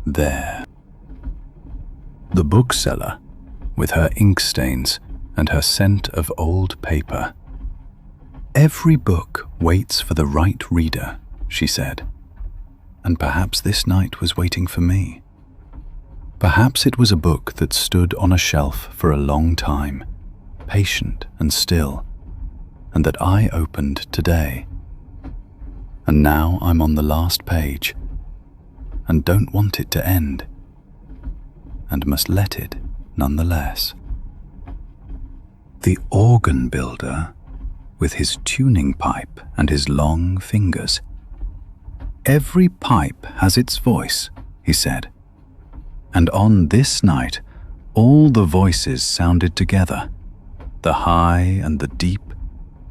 there. The bookseller, with her ink stains and her scent of old paper. Every book waits for the right reader, she said, and perhaps this night was waiting for me. Perhaps it was a book that stood on a shelf for a long time, patient and still, and that I opened today. And now I'm on the last page, and don't want it to end, and must let it nonetheless. The organ builder, with his tuning pipe and his long fingers. Every pipe has its voice, he said, and on this night all the voices sounded together, the high and the deep,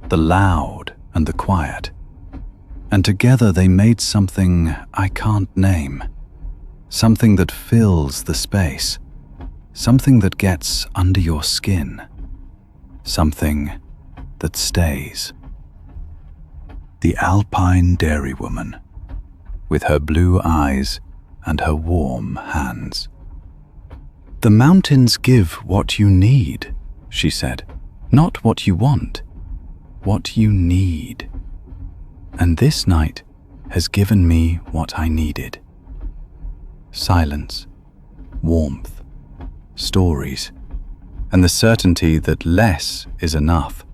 the loud and the quiet, and together they made something I can't name, something that fills the space, something that gets under your skin, something that stays. The Alpine dairywoman, with her blue eyes and her warm hands. The mountains give what you need, she said, not what you want, what you need. And this night has given me what I needed. Silence, warmth, stories, and the certainty that less is enough,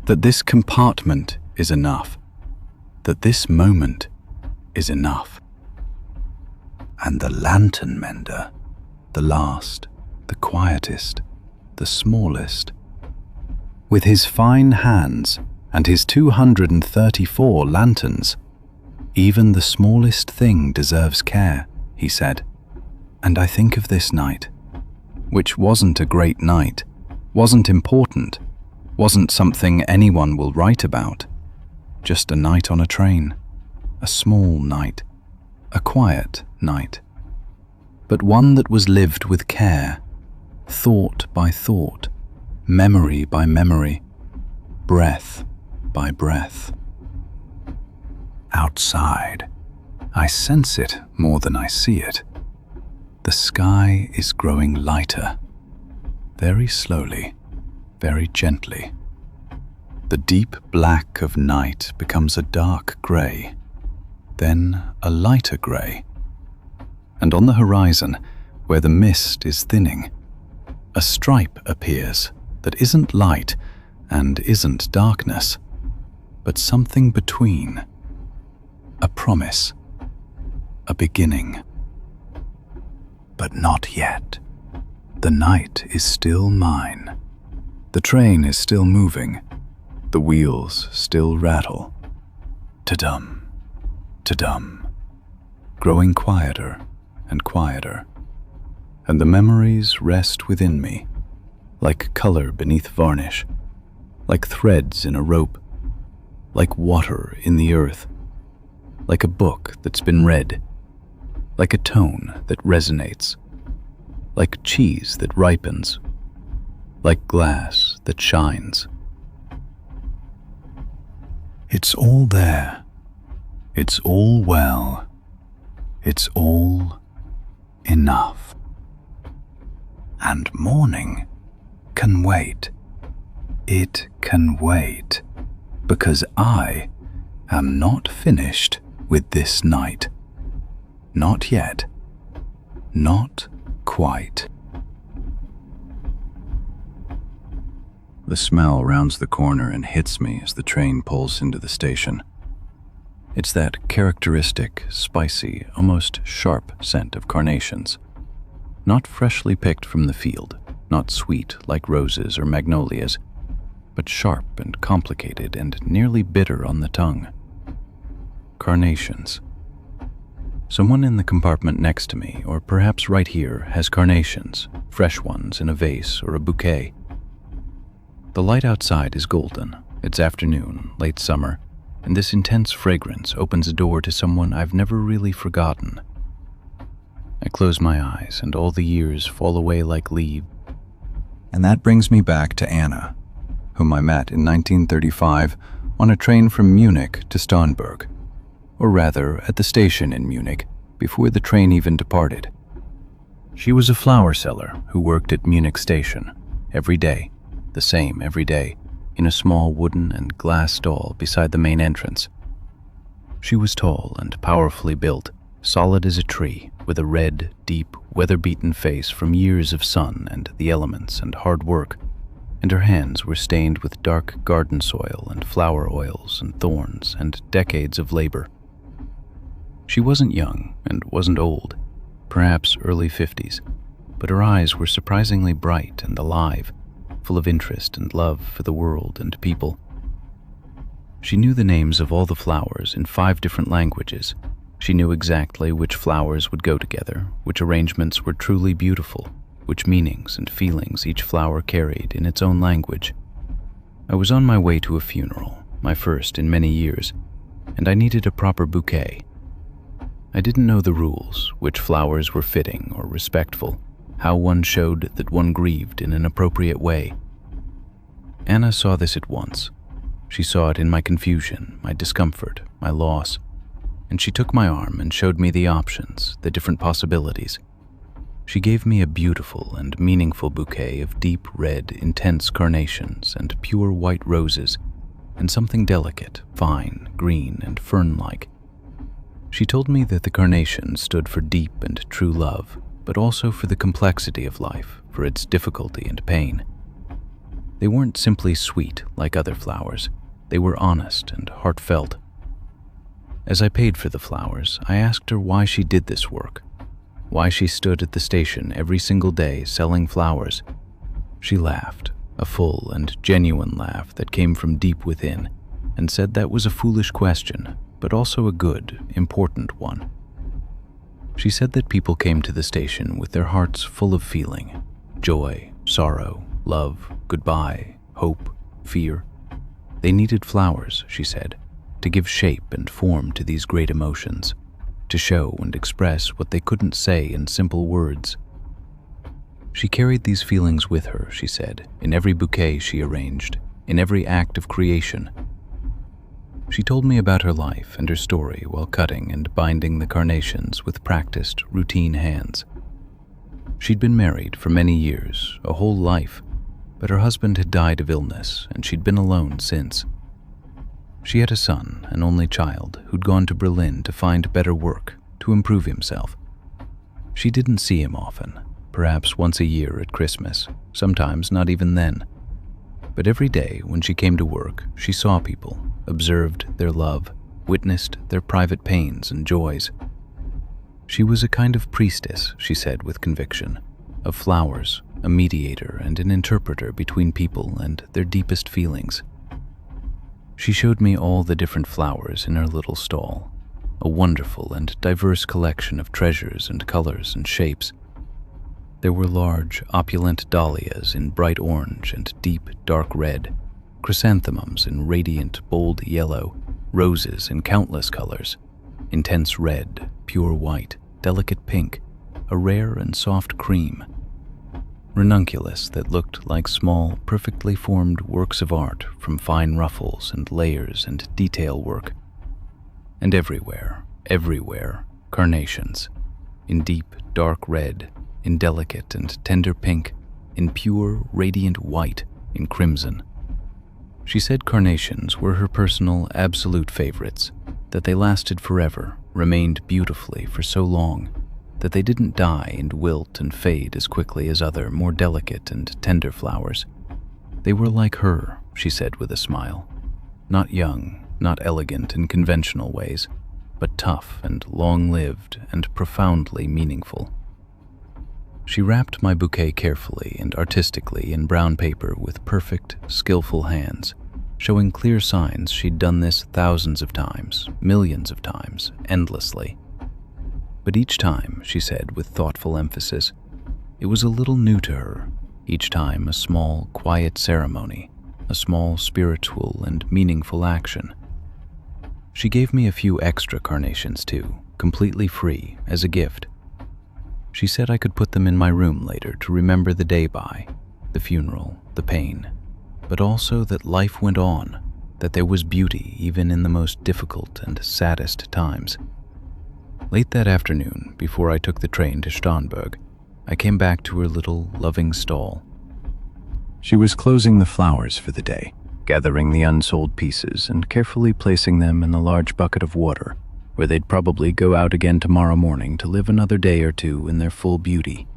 that this compartment is enough, that this moment is enough. And the lantern mender, the last, the quietest, the smallest, with his fine hands and his 234 lanterns, even the smallest thing deserves care, he said. And I think of this night, which wasn't a great night, wasn't important, wasn't something anyone will write about, just a night on a train, a small night, a quiet night, but one that was lived with care, thought by thought, memory by memory, breath by breath. Outside, I sense it more than I see it. The sky is growing lighter, very slowly, very gently. The deep black of night becomes a dark grey, then a lighter grey. And on the horizon, where the mist is thinning, a stripe appears that isn't light and isn't darkness, but something between. A promise, a beginning. But not yet. The night is still mine. The train is still moving. The wheels still rattle. Ta-dum, ta-dum, growing quieter and quieter. And the memories rest within me, like color beneath varnish, like threads in a rope, like water in the earth, like a book that's been read, like a tone that resonates, like cheese that ripens, like glass that shines. It's all there. It's all well. It's all enough. And morning can wait. It can wait, because I am not finished with this night. Not yet. Not quite. The smell rounds the corner and hits me as the train pulls into the station. It's that characteristic, spicy, almost sharp scent of carnations. Not freshly picked from the field, not sweet like roses or magnolias, but sharp and complicated and nearly bitter on the tongue. Carnations. Someone in the compartment next to me, or perhaps right here, has carnations, fresh ones in a vase or a bouquet. The light outside is golden. It's afternoon, late summer, and this intense fragrance opens a door to someone I've never really forgotten. I close my eyes, and all the years fall away like leaves. And that brings me back to Anna, whom I met in 1935 on a train from Munich to Starnberg, or rather at the station in Munich, before the train even departed. She was a flower seller who worked at Munich station, every day, the same every day, in a small wooden and glass stall beside the main entrance. She was tall and powerfully built, solid as a tree, with a red, deep, weather-beaten face from years of sun and the elements and hard work, and her hands were stained with dark garden soil and flower oils and thorns and decades of labor. She wasn't young and wasn't old, perhaps early 50s, but her eyes were surprisingly bright and alive, full of interest and love for the world and people. She knew the names of all the flowers in 5 different languages. She knew exactly which flowers would go together, which arrangements were truly beautiful, which meanings and feelings each flower carried in its own language. I was on my way to a funeral, my first in many years, and I needed a proper bouquet. I didn't know the rules, which flowers were fitting or respectful, how one showed that one grieved in an appropriate way. Anna saw this at once. She saw it in my confusion, my discomfort, my loss, and she took my arm and showed me the options, the different possibilities. She gave me a beautiful and meaningful bouquet of deep red, intense carnations and pure white roses, and something delicate, fine, green, and fern-like. She told me that the carnation stood for deep and true love, but also for the complexity of life, for its difficulty and pain. They weren't simply sweet like other flowers. They were honest and heartfelt. As I paid for the flowers, I asked her why she did this work, why she stood at the station every single day selling flowers. She laughed, a full and genuine laugh that came from deep within, and said that was a foolish question, but also a good, important one. She said that people came to the station with their hearts full of feeling, joy, sorrow, love, goodbye, hope, fear. They needed flowers, she said, to give shape and form to these great emotions, to show and express what they couldn't say in simple words. She carried these feelings with her, she said, in every bouquet she arranged, in every act of creation. She told me about her life and her story while cutting and binding the carnations with practiced, routine hands. She'd been married for many years, a whole life, but her husband had died of illness and she'd been alone since. She had a son, an only child, who'd gone to Berlin to find better work, to improve himself. She didn't see him often, perhaps once a year at Christmas, sometimes not even then. But every day when she came to work, she saw people, observed their love, witnessed their private pains and joys. She was a kind of priestess, she said with conviction, of flowers, a mediator and an interpreter between people and their deepest feelings. She showed me all the different flowers in her little stall, a wonderful and diverse collection of treasures and colors and shapes. There were large, opulent dahlias in bright orange and deep, dark red, chrysanthemums in radiant, bold yellow, roses in countless colors, intense red, pure white, delicate pink, a rare and soft cream, ranunculus that looked like small, perfectly formed works of art from fine ruffles and layers and detail work. And everywhere, carnations, in deep, dark red, in delicate and tender pink, in pure, radiant white, in crimson. She said carnations were her personal, absolute favorites, that they lasted forever, remained beautifully for so long, that they didn't die and wilt and fade as quickly as other, more delicate and tender flowers. They were like her, she said with a smile. Not young, not elegant in conventional ways, but tough and long-lived and profoundly meaningful. She wrapped my bouquet carefully and artistically in brown paper with perfect, skillful hands, showing clear signs she'd done this thousands of times, millions of times, endlessly. But each time, she said with thoughtful emphasis, it was a little new to her, each time a small, quiet ceremony, a small spiritual and meaningful action. She gave me a few extra carnations too, completely free, as a gift. She said I could put them in my room later to remember the day by, the funeral, the pain, but also that life went on, that there was beauty even in the most difficult and saddest times. Late that afternoon, before I took the train to Starnberg, I came back to her little, loving stall. She was closing the flowers for the day, gathering the unsold pieces and carefully placing them in a large bucket of water, where they'd probably go out again tomorrow morning to live another day or two in their full beauty.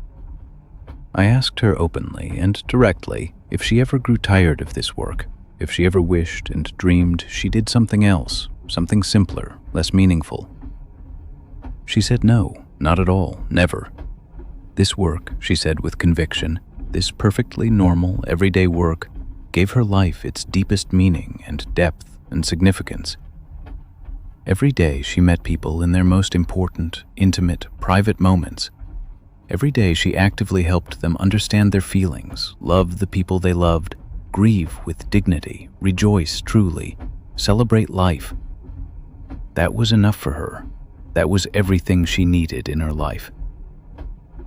I asked her openly and directly if she ever grew tired of this work, if she ever wished and dreamed she did something else, something simpler, less meaningful. She said no, not at all, never. This work, she said with conviction, this perfectly normal, everyday work, gave her life its deepest meaning and depth and significance. Every day she met people in their most important, intimate, private moments. Every day she actively helped them understand their feelings, love the people they loved, grieve with dignity, rejoice truly, celebrate life. That was enough for her. That was everything she needed in her life.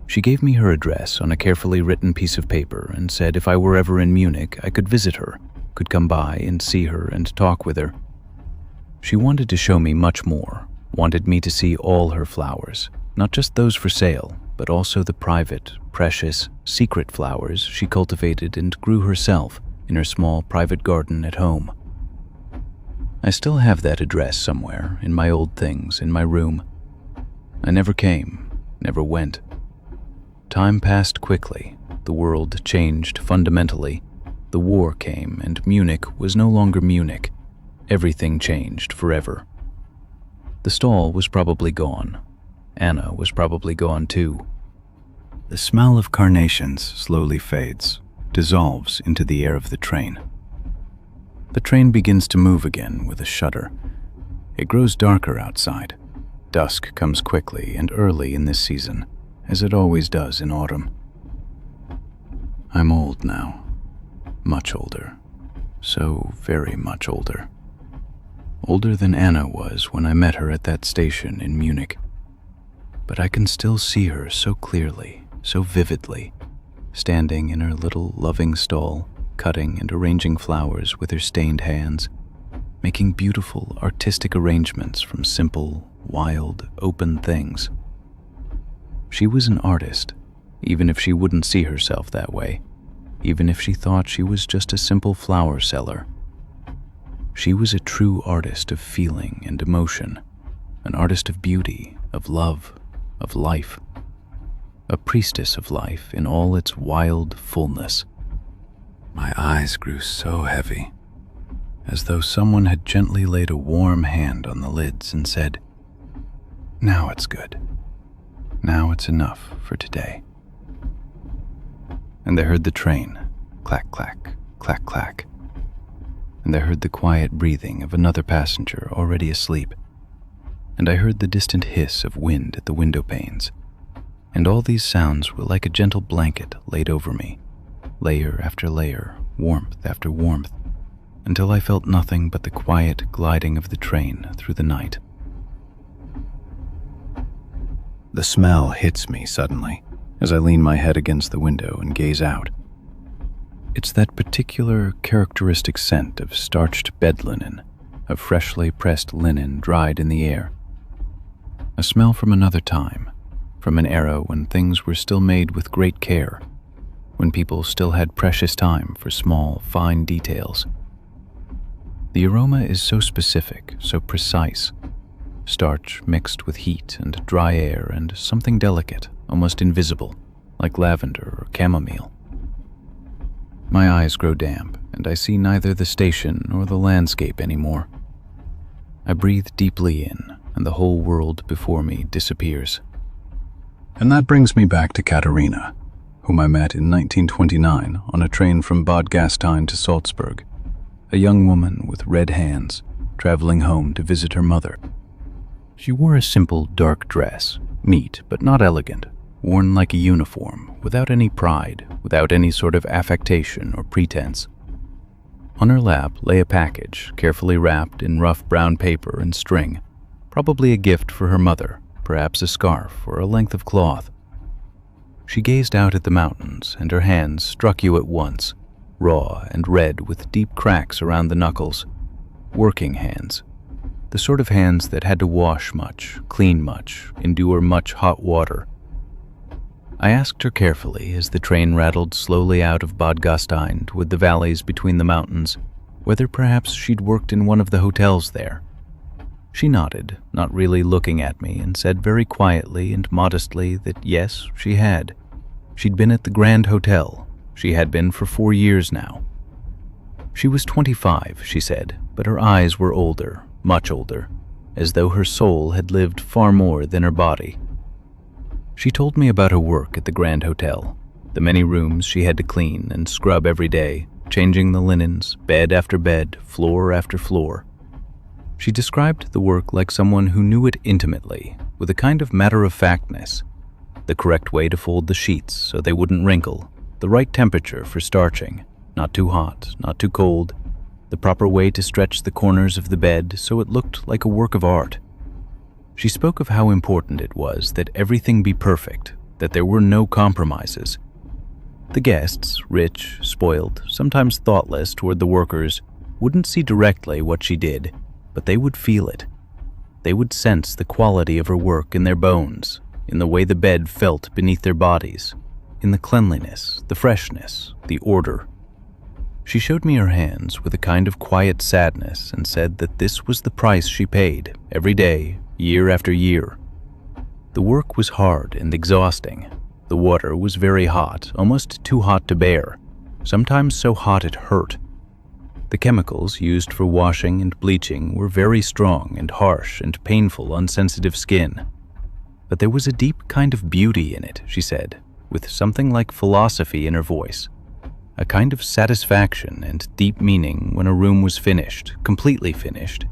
She gave me her address on a carefully written piece of paper and said if I were ever in Munich, I could visit her, could come by and see her and talk with her. She wanted to show me much more, wanted me to see all her flowers, not just those for sale, but also the private, precious, secret flowers she cultivated and grew herself in her small private garden at home. I still have that address somewhere in my old things in my room. I never came, never went. Time passed quickly, the world changed fundamentally. The war came and Munich was no longer Munich. Everything changed forever. The stall was probably gone. Anna was probably gone too. The smell of carnations slowly fades, dissolves into the air of the train. The train begins to move again with a shudder. It grows darker outside. Dusk comes quickly and early in this season, as it always does in autumn. I'm old now. Much older. So very much older. Older than Anna was when I met her at that station in Munich. But I can still see her so clearly, so vividly, standing in her little loving stall, cutting and arranging flowers with her stained hands, making beautiful artistic arrangements from simple, wild, open things. She was an artist, even if she wouldn't see herself that way, even if she thought she was just a simple flower seller. She was a true artist of feeling and emotion, an artist of beauty, of love, of life, a priestess of life in all its wild fullness. My eyes grew so heavy, as though someone had gently laid a warm hand on the lids and said, "Now it's good. Now it's enough for today." And I heard the train, clack, clack, clack, clack. And I heard the quiet breathing of another passenger already asleep. And I heard the distant hiss of wind at the window panes. And all these sounds were like a gentle blanket laid over me, layer after layer, warmth after warmth, until I felt nothing but the quiet gliding of the train through the night. The smell hits me suddenly as I lean my head against the window and gaze out. It's that particular characteristic scent of starched bed linen, of freshly pressed linen dried in the air. A smell from another time, from an era when things were still made with great care, when people still had precious time for small, fine details. The aroma is so specific, so precise. Starch mixed with heat and dry air and something delicate, almost invisible, like lavender or chamomile. My eyes grow damp, and I see neither the station nor the landscape anymore. I breathe deeply in, and the whole world before me disappears. And that brings me back to Katerina, whom I met in 1929 on a train from Bad Gastein to Salzburg, a young woman with red hands, traveling home to visit her mother. She wore a simple dark dress, neat but not elegant, worn like a uniform, without any pride, without any sort of affectation or pretense. On her lap lay a package, carefully wrapped in rough brown paper and string, probably a gift for her mother, perhaps a scarf or a length of cloth. She gazed out at the mountains, and her hands struck you at once, raw and red with deep cracks around the knuckles. Working hands. The sort of hands that had to wash much, clean much, endure much hot water. I asked her carefully as the train rattled slowly out of Bad Gastein toward the valleys between the mountains, whether perhaps she'd worked in one of the hotels there. She nodded, not really looking at me, and said very quietly and modestly that yes, she had. She'd been at the Grand Hotel. She had been for 4 years now. She was 25, she said, but her eyes were older, much older, as though her soul had lived far more than her body. She told me about her work at the Grand Hotel, the many rooms she had to clean and scrub every day, changing the linens, bed after bed, floor after floor. She described the work like someone who knew it intimately, with a kind of matter-of-factness. The correct way to fold the sheets so they wouldn't wrinkle, the right temperature for starching, not too hot, not too cold, the proper way to stretch the corners of the bed so it looked like a work of art. She spoke of how important it was that everything be perfect, that there were no compromises. The guests, rich, spoiled, sometimes thoughtless toward the workers, wouldn't see directly what she did, but they would feel it. They would sense the quality of her work in their bones, in the way the bed felt beneath their bodies, in the cleanliness, the freshness, the order. She showed me her hands with a kind of quiet sadness and said that this was the price she paid, every day, year after year. The work was hard and exhausting. The water was very hot, almost too hot to bear, sometimes so hot it hurt. The The chemicals used for washing and bleaching were very strong and harsh and painful on sensitive skin. But there was a deep kind of beauty in it, she said, with something like philosophy in her voice. A kind of satisfaction and deep meaning when a room was finished, completely finished,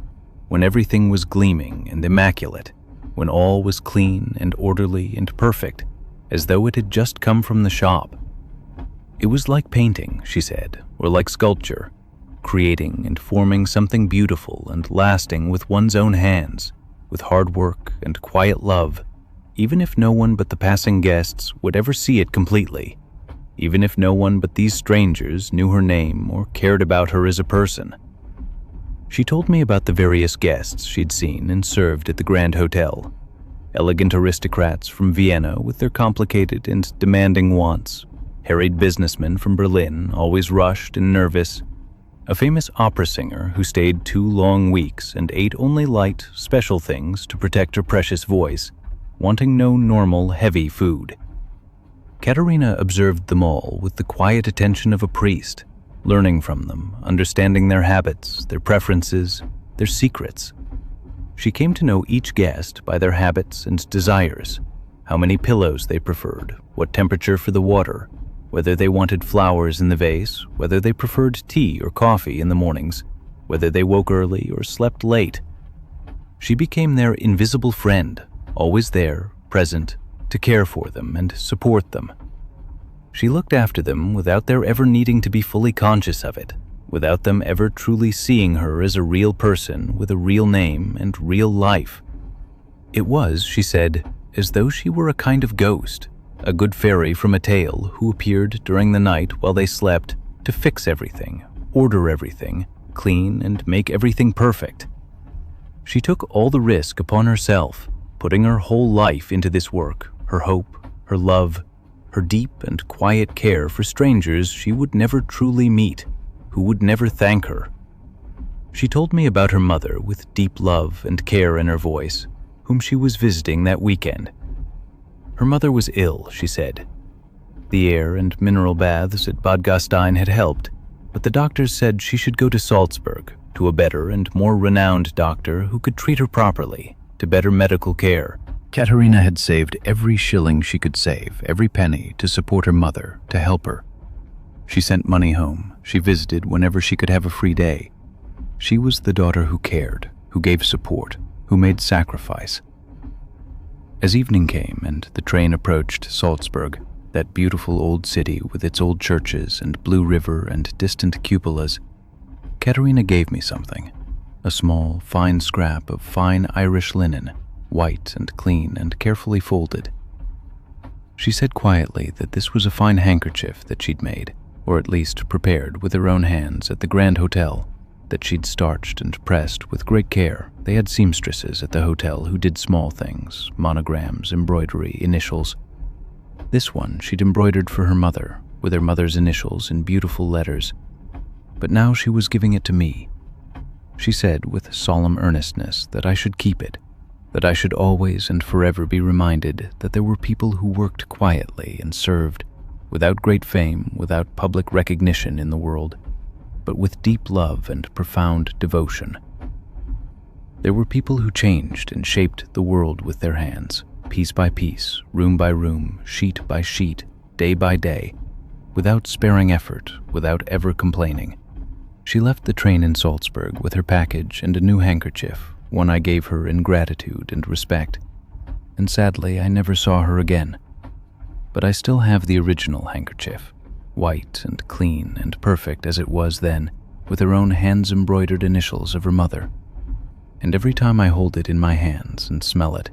when everything was gleaming and immaculate, when all was clean and orderly and perfect, as though it had just come from the shop. It was like painting, she said, or like sculpture, creating and forming something beautiful and lasting with one's own hands, with hard work and quiet love, even if no one but the passing guests would ever see it completely, even if no one but these strangers knew her name or cared about her as a person. She told me about the various guests she'd seen and served at the Grand Hotel. Elegant aristocrats from Vienna with their complicated and demanding wants, harried businessmen from Berlin, always rushed and nervous, a famous opera singer who stayed 2 long weeks and ate only light, special things to protect her precious voice, wanting no normal, heavy food. Katerina observed them all with the quiet attention of a priest, learning from them, understanding their habits, their preferences, their secrets. She came to know each guest by their habits and desires, how many pillows they preferred, what temperature for the water, whether they wanted flowers in the vase, whether they preferred tea or coffee in the mornings, whether they woke early or slept late. She became their invisible friend, always there, present, to care for them and support them. She looked after them without their ever needing to be fully conscious of it, without them ever truly seeing her as a real person with a real name and real life. It was, she said, as though she were a kind of ghost, a good fairy from a tale who appeared during the night while they slept to fix everything, order everything, clean and make everything perfect. She took all the risk upon herself, putting her whole life into this work, her hope, her love, her deep and quiet care for strangers she would never truly meet, who would never thank her. She told me about her mother with deep love and care in her voice, whom she was visiting that weekend. Her mother was ill, she said. The air and mineral baths at Bad Gastein had helped, but the doctors said she should go to Salzburg, to a better and more renowned doctor who could treat her properly, to better medical care. Katerina had saved every shilling she could save, every penny, to support her mother, to help her. She sent money home. She visited whenever she could have a free day. She was the daughter who cared, who gave support, who made sacrifice. As evening came and the train approached Salzburg, that beautiful old city with its old churches and blue river and distant cupolas, Katerina gave me something, a small, fine scrap of fine Irish linen, white and clean and carefully folded. She said quietly that this was a fine handkerchief that she'd made, or at least prepared with her own hands at the Grand Hotel, that she'd starched and pressed with great care. They had seamstresses at the hotel who did small things, monograms, embroidery, initials. This one she'd embroidered for her mother, with her mother's initials in beautiful letters. But now she was giving it to me. She said with solemn earnestness that I should keep it, that I should always and forever be reminded that there were people who worked quietly and served, without great fame, without public recognition in the world, but with deep love and profound devotion. There were people who changed and shaped the world with their hands, piece by piece, room by room, sheet by sheet, day by day, without sparing effort, without ever complaining. She left the train in Salzburg with her package and a new handkerchief, one I gave her in gratitude and respect, and sadly I never saw her again. But I still have the original handkerchief, white and clean and perfect as it was then, with her own hands-embroidered initials of her mother. And every time I hold it in my hands and smell it,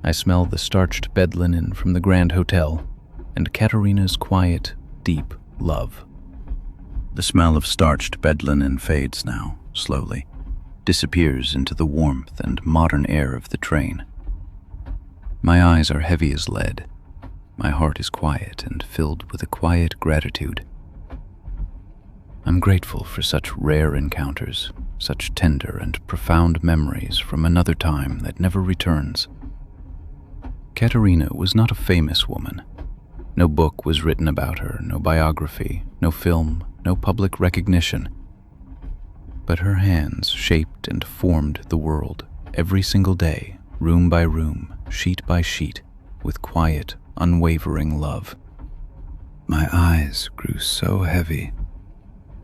I smell the starched bed linen from the Grand Hotel and Katerina's quiet, deep love. The smell of starched bed linen fades now, slowly, disappears into the warmth and modern air of the train. My eyes are heavy as lead. My heart is quiet and filled with a quiet gratitude. I'm grateful for such rare encounters, such tender and profound memories from another time that never returns. Katerina was not a famous woman. No book was written about her, no biography, no film, no public recognition. But her hands shaped and formed the world every single day, room by room, sheet by sheet, with quiet, unwavering love. My eyes grew so heavy,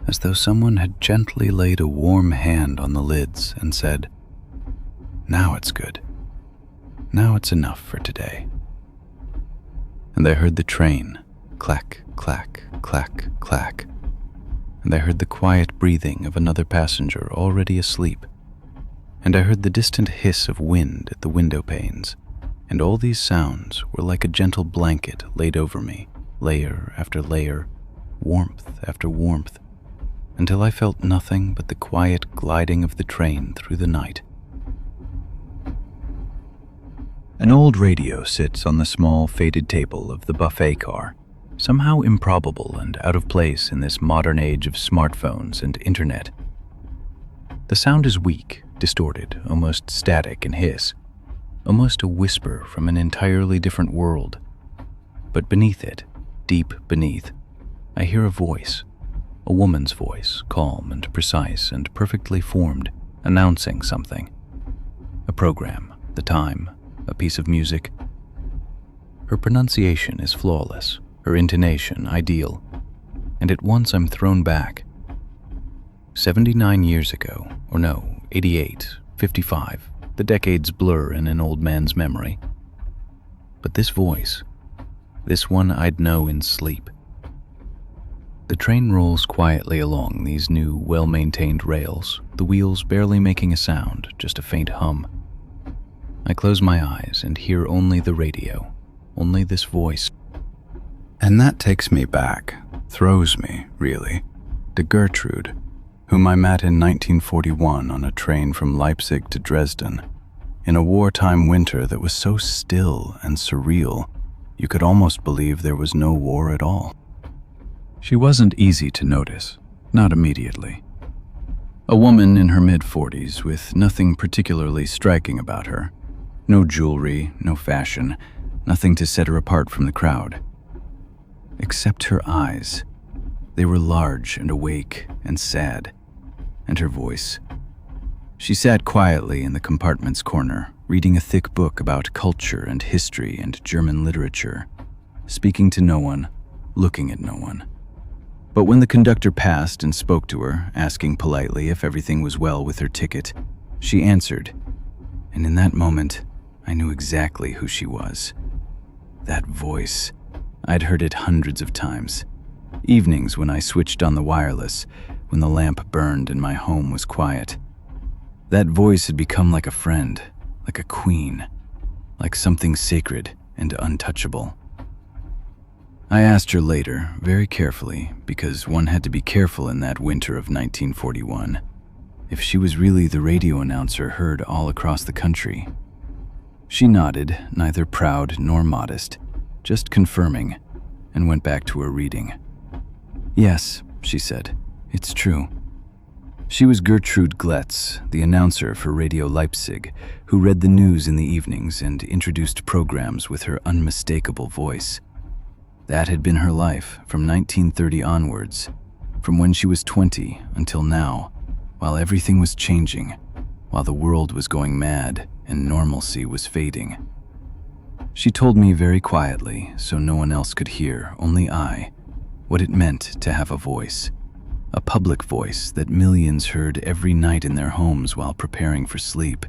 as though someone had gently laid a warm hand on the lids and said, "Now it's good. Now it's enough for today." And I heard the train, clack, clack, clack, clack, and I heard the quiet breathing of another passenger already asleep, and I heard the distant hiss of wind at the window panes, and all these sounds were like a gentle blanket laid over me, layer after layer, warmth after warmth, until I felt nothing but the quiet gliding of the train through the night. An old radio sits on the small faded table of the buffet car, somehow improbable and out of place in this modern age of smartphones and internet. The sound is weak, distorted, almost static in hiss, almost a whisper from an entirely different world. But beneath it, deep beneath, I hear a voice, a woman's voice, calm and precise and perfectly formed, announcing something. A program, the time, a piece of music. Her pronunciation is flawless, her intonation ideal, and at once I'm thrown back. 79 years ago, or no, 88, 55, the decades blur in an old man's memory. But this voice, this one I'd know in sleep. The train rolls quietly along these new, well-maintained rails, the wheels barely making a sound, just a faint hum. I close my eyes and hear only the radio, only this voice. And that takes me back, throws me, really, to Gertrude, whom I met in 1941 on a train from Leipzig to Dresden, in a wartime winter that was so still and surreal, you could almost believe there was no war at all. She wasn't easy to notice, not immediately. A woman in her mid-40s with nothing particularly striking about her. No jewelry, no fashion, nothing to set her apart from the crowd. Except her eyes. They were large and awake and sad, and her voice. She sat quietly in the compartment's corner, reading a thick book about culture and history and German literature, speaking to no one, looking at no one. But when the conductor passed and spoke to her, asking politely if everything was well with her ticket, she answered, and in that moment, I knew exactly who she was. That voice. I'd heard it hundreds of times. Evenings when I switched on the wireless, when the lamp burned and my home was quiet. That voice had become like a friend, like a queen, like something sacred and untouchable. I asked her later, very carefully, because one had to be careful in that winter of 1941, if she was really the radio announcer heard all across the country. She nodded, neither proud nor modest, just confirming, and went back to her reading. Yes, she said, it's true. She was Gertrude Gletz, the announcer for Radio Leipzig, who read the news in the evenings and introduced programs with her unmistakable voice. That had been her life from 1930 onwards, from when she was 20 until now, while everything was changing, while the world was going mad and normalcy was fading. She told me very quietly, so no one else could hear, only I, what it meant to have a voice, a public voice that millions heard every night in their homes while preparing for sleep.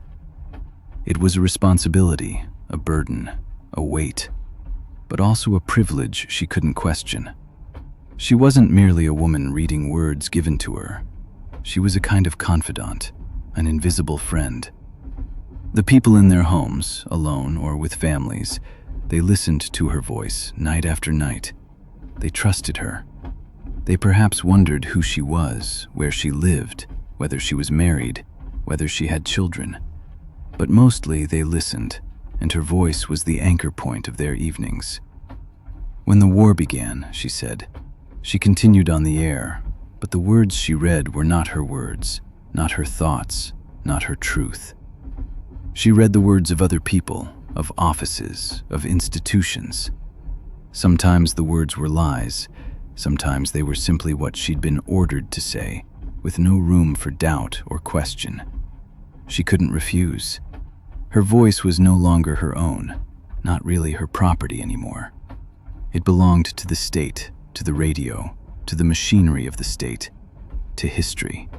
It was a responsibility, a burden, a weight, but also a privilege she couldn't question. She wasn't merely a woman reading words given to her. She was a kind of confidant, an invisible friend. The people in their homes, alone or with families, they listened to her voice night after night. They trusted her. They perhaps wondered who she was, where she lived, whether she was married, whether she had children. But mostly they listened, and her voice was the anchor point of their evenings. When the war began, she said, she continued on the air, but the words she read were not her words, not her thoughts, not her truth. She read the words of other people, of offices, of institutions. Sometimes the words were lies, sometimes they were simply what she'd been ordered to say, with no room for doubt or question. She couldn't refuse. Her voice was no longer her own, not really her property anymore. It belonged to the state, to the radio, to the machinery of the state, to history.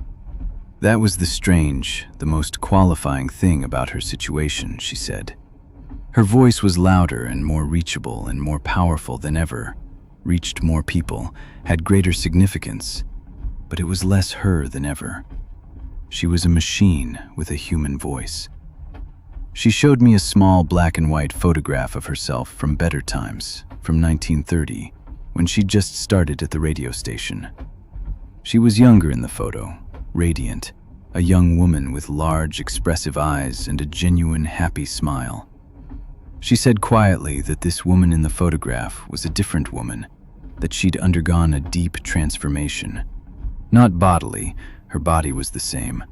That was the strange, the most qualifying thing about her situation, she said. Her voice was louder and more reachable and more powerful than ever, reached more people, had greater significance, but it was less her than ever. She was a machine with a human voice. She showed me a small black and white photograph of herself from better times, from 1930, when she'd just started at the radio station. She was younger in the photo, radiant, a young woman with large, expressive eyes and a genuine, happy smile. She said quietly that this woman in the photograph was a different woman, that she'd undergone a deep transformation. Not bodily, her body was the same,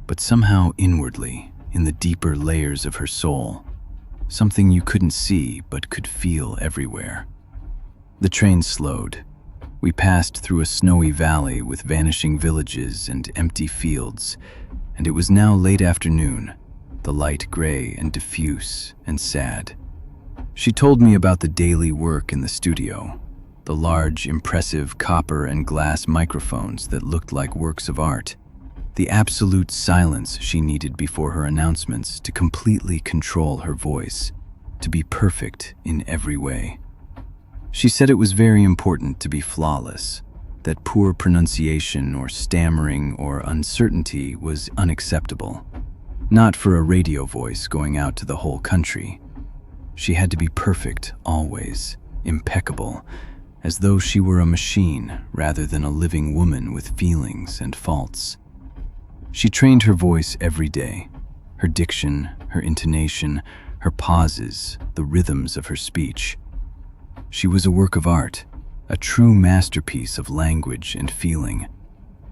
but somehow inwardly, in the deeper layers of her soul, something you couldn't see but could feel everywhere. The train slowed. We passed through a snowy valley with vanishing villages and empty fields, and it was now late afternoon, the light gray and diffuse and sad. She told me about the daily work in the studio, the large, impressive copper and glass microphones that looked like works of art, the absolute silence she needed before her announcements to completely control her voice, to be perfect in every way. She said it was very important to be flawless, that poor pronunciation or stammering or uncertainty was unacceptable, not for a radio voice going out to the whole country. She had to be perfect always, impeccable, as though she were a machine rather than a living woman with feelings and faults. She trained her voice every day, her diction, her intonation, her pauses, the rhythms of her speech. She was a work of art, a true masterpiece of language and feeling,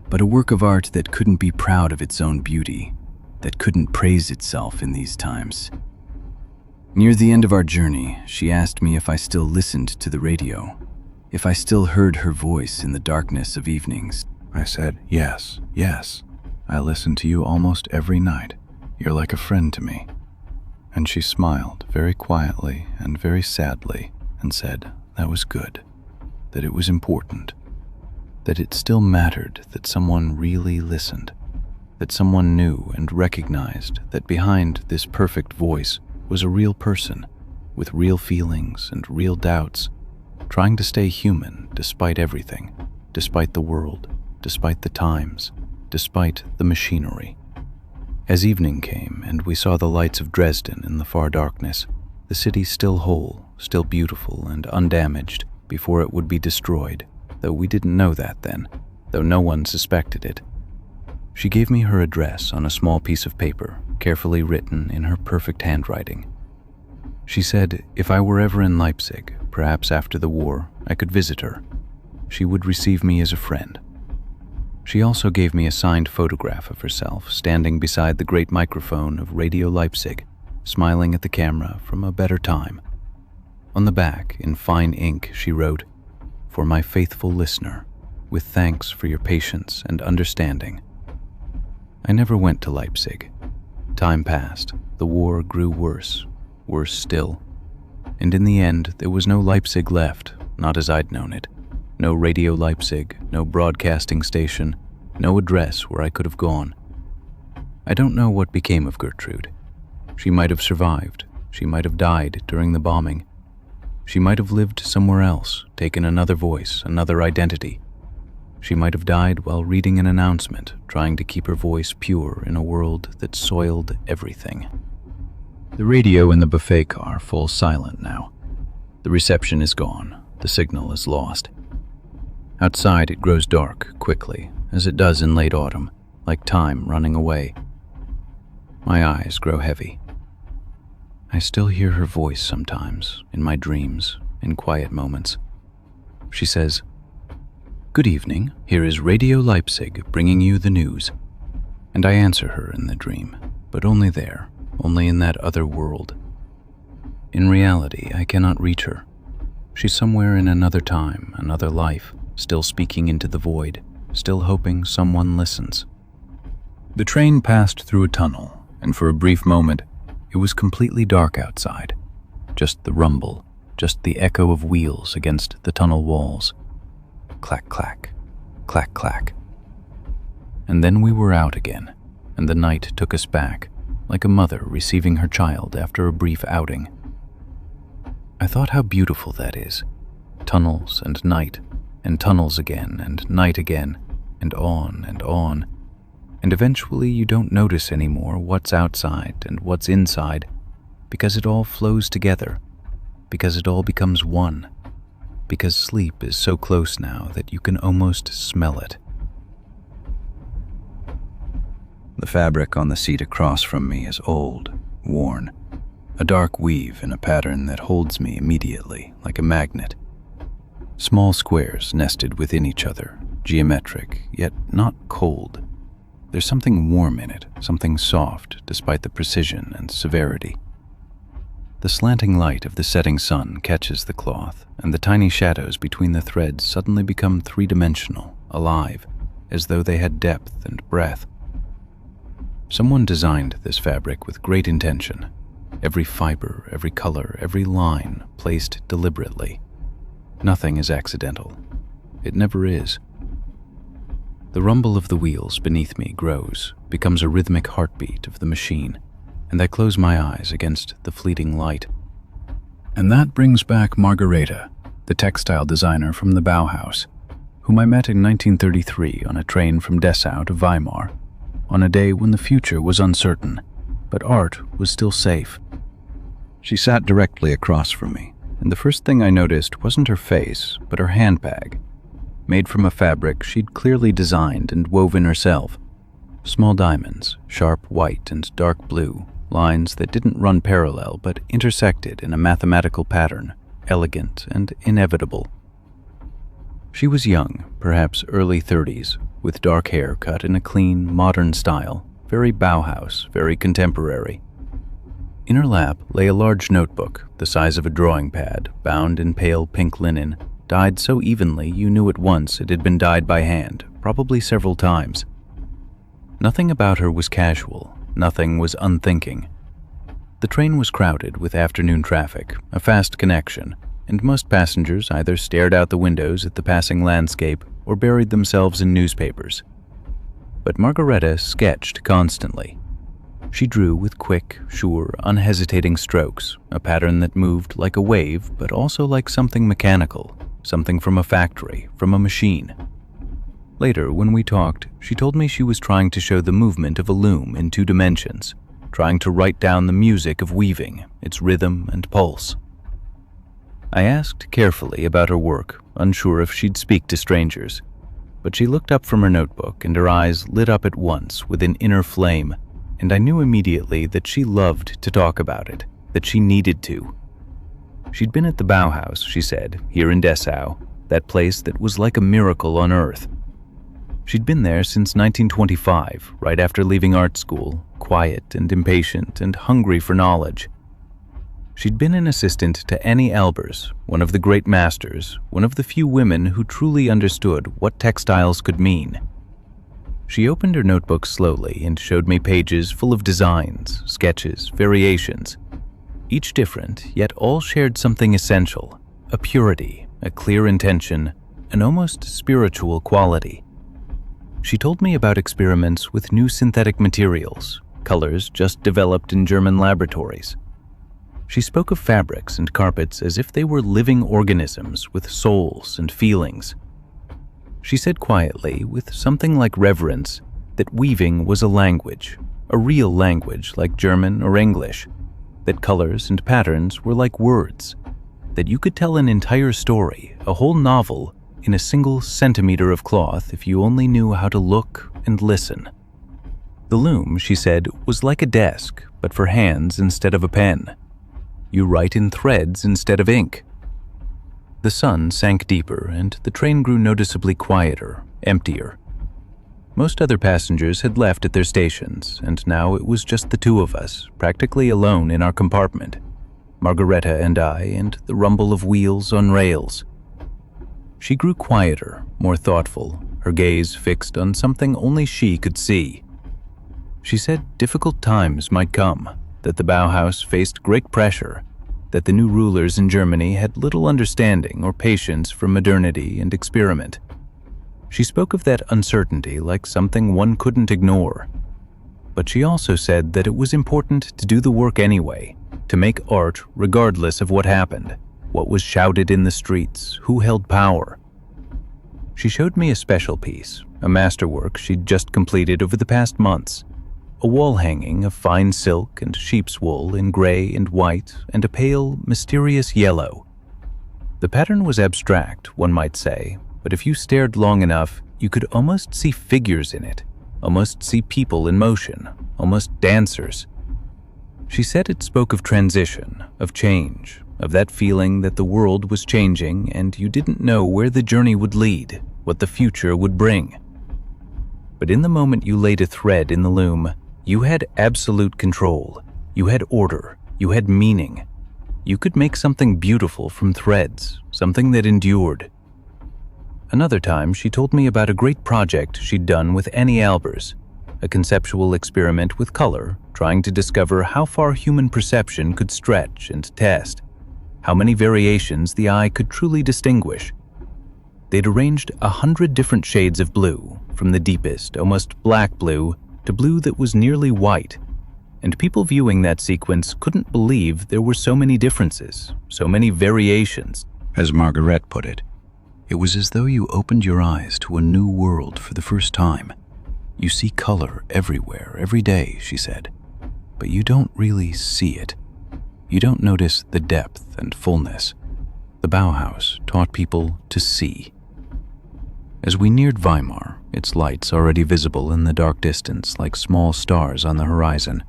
but a work of art that couldn't be proud of its own beauty, that couldn't praise itself in these times. Near the end of our journey, she asked me if I still listened to the radio, if I still heard her voice in the darkness of evenings. I said, yes. I listen to you almost every night. You're like a friend to me. And she smiled very quietly and very sadly and said that was good, that it was important, that it still mattered that someone really listened, that someone knew and recognized that behind this perfect voice was a real person with real feelings and real doubts, trying to stay human despite everything, despite the world, despite the times, despite the machinery. As evening came and we saw the lights of Dresden in the far darkness, the city still whole, still beautiful and undamaged before it would be destroyed, though we didn't know that then, though no one suspected it. She gave me her address on a small piece of paper, carefully written in her perfect handwriting. She said if I were ever in Leipzig, perhaps after the war, I could visit her. She would receive me as a friend. She also gave me a signed photograph of herself standing beside the great microphone of Radio Leipzig, smiling at the camera from a better time. On the back, in fine ink, she wrote, "For my faithful listener, with thanks for your patience and understanding." I never went to Leipzig. Time passed, the war grew worse still, and in the end there was no Leipzig left, not as I'd known it. No Radio Leipzig, no broadcasting station, no address where I could have gone. I don't know what became of Gertrude. She might have survived. She might have died during the bombing. She might have lived somewhere else, taken another voice, another identity. She might have died while reading an announcement, trying to keep her voice pure in a world that soiled everything. The radio in the buffet car falls silent now. The reception is gone. The signal is lost. Outside it grows dark quickly, as it does in late autumn, like time running away. My eyes grow heavy. I still hear her voice sometimes, in my dreams, in quiet moments. She says, "Good evening, here is Radio Leipzig bringing you the news." And I answer her in the dream, but only there, only in that other world. In reality, I cannot reach her. She's somewhere in another time, another life, still speaking into the void, still hoping someone listens. The train passed through a tunnel, and for a brief moment, it was completely dark outside. Just the rumble, just the echo of wheels against the tunnel walls. Clack, clack, clack, clack. And then we were out again, and the night took us back, like a mother receiving her child after a brief outing. I thought how beautiful that is. Tunnels and night, and tunnels again, and night again, and on and on. And eventually you don't notice anymore what's outside and what's inside, because it all flows together, because it all becomes one, because sleep is so close now that you can almost smell it. The fabric on the seat across from me is old, worn, a dark weave in a pattern that holds me immediately, like a magnet. Small squares nested within each other, geometric, yet not cold. There's something warm in it, something soft, despite the precision and severity. The slanting light of the setting sun catches the cloth, and the tiny shadows between the threads suddenly become three-dimensional, alive, as though they had depth and breath. Someone designed this fabric with great intention. Every fiber, every color, every line placed deliberately. Nothing is accidental. It never is. The rumble of the wheels beneath me grows, becomes a rhythmic heartbeat of the machine, and I close my eyes against the fleeting light. And that brings back Margareta, the textile designer from the Bauhaus, whom I met in 1933 on a train from Dessau to Weimar, on a day when the future was uncertain, but art was still safe. She sat directly across from me, and the first thing I noticed wasn't her face, but her handbag, made from a fabric she'd clearly designed and woven herself. Small diamonds, sharp white and dark blue, lines that didn't run parallel but intersected in a mathematical pattern, elegant and inevitable. She was young, perhaps early 30s, with dark hair cut in a clean, modern style, very Bauhaus, very contemporary. In her lap lay a large notebook, the size of a drawing pad, bound in pale pink linen, dyed so evenly you knew at once it had been dyed by hand, probably several times. Nothing about her was casual, nothing was unthinking. The train was crowded with afternoon traffic, a fast connection, and most passengers either stared out the windows at the passing landscape or buried themselves in newspapers. But Margareta sketched constantly. She drew with quick, sure, unhesitating strokes, a pattern that moved like a wave, but also like something mechanical, something from a factory, from a machine. Later, when we talked, she told me she was trying to show the movement of a loom in 2 dimensions, trying to write down the music of weaving, its rhythm and pulse. I asked carefully about her work, unsure if she'd speak to strangers, but she looked up from her notebook and her eyes lit up at once with an inner flame, and I knew immediately that she loved to talk about it, that she needed to. She'd been at the Bauhaus, she said, here in Dessau, that place that was like a miracle on earth. She'd been there since 1925, right after leaving art school, quiet and impatient and hungry for knowledge. She'd been an assistant to Annie Albers, one of the great masters, one of the few women who truly understood what textiles could mean. She opened her notebook slowly and showed me pages full of designs, sketches, variations, each different, yet all shared something essential, a purity, a clear intention, an almost spiritual quality. She told me about experiments with new synthetic materials, colors just developed in German laboratories. She spoke of fabrics and carpets as if they were living organisms with souls and feelings. She said quietly, with something like reverence, that weaving was a language, a real language like German or English, that colors and patterns were like words, that you could tell an entire story, a whole novel, in a single centimeter of cloth if you only knew how to look and listen. The loom, she said, was like a desk, but for hands instead of a pen. You write in threads instead of ink. The sun sank deeper, and the train grew noticeably quieter, emptier. Most other passengers had left at their stations, and now it was just the 2 of us, practically alone in our compartment, Margareta and I, and the rumble of wheels on rails. She grew quieter, more thoughtful, her gaze fixed on something only she could see. She said difficult times might come, that the Bauhaus faced great pressure, that the new rulers in Germany had little understanding or patience for modernity and experiment. She spoke of that uncertainty like something one couldn't ignore. But she also said that it was important to do the work anyway, to make art regardless of what happened, what was shouted in the streets, who held power. She showed me a special piece, a masterwork she'd just completed over the past months, a wall hanging of fine silk and sheep's wool in gray and white and a pale, mysterious yellow. The pattern was abstract, one might say, but if you stared long enough, you could almost see figures in it, almost see people in motion, almost dancers. She said it spoke of transition, of change, of that feeling that the world was changing and you didn't know where the journey would lead, what the future would bring. But in the moment you laid a thread in the loom, you had absolute control, you had order, you had meaning. You could make something beautiful from threads, something that endured. Another time, she told me about a great project she'd done with Annie Albers, a conceptual experiment with color, trying to discover how far human perception could stretch and test, how many variations the eye could truly distinguish. They'd arranged 100 different shades of blue, from the deepest, almost black blue, to blue that was nearly white, and people viewing that sequence couldn't believe there were so many differences, so many variations. As Margaret put it, it was as though you opened your eyes to a new world for the first time. You see color everywhere, every day, she said, but you don't really see it. You don't notice the depth and fullness. The Bauhaus taught people to see. As we neared Weimar, its lights already visible in the dark distance like small stars on the horizon,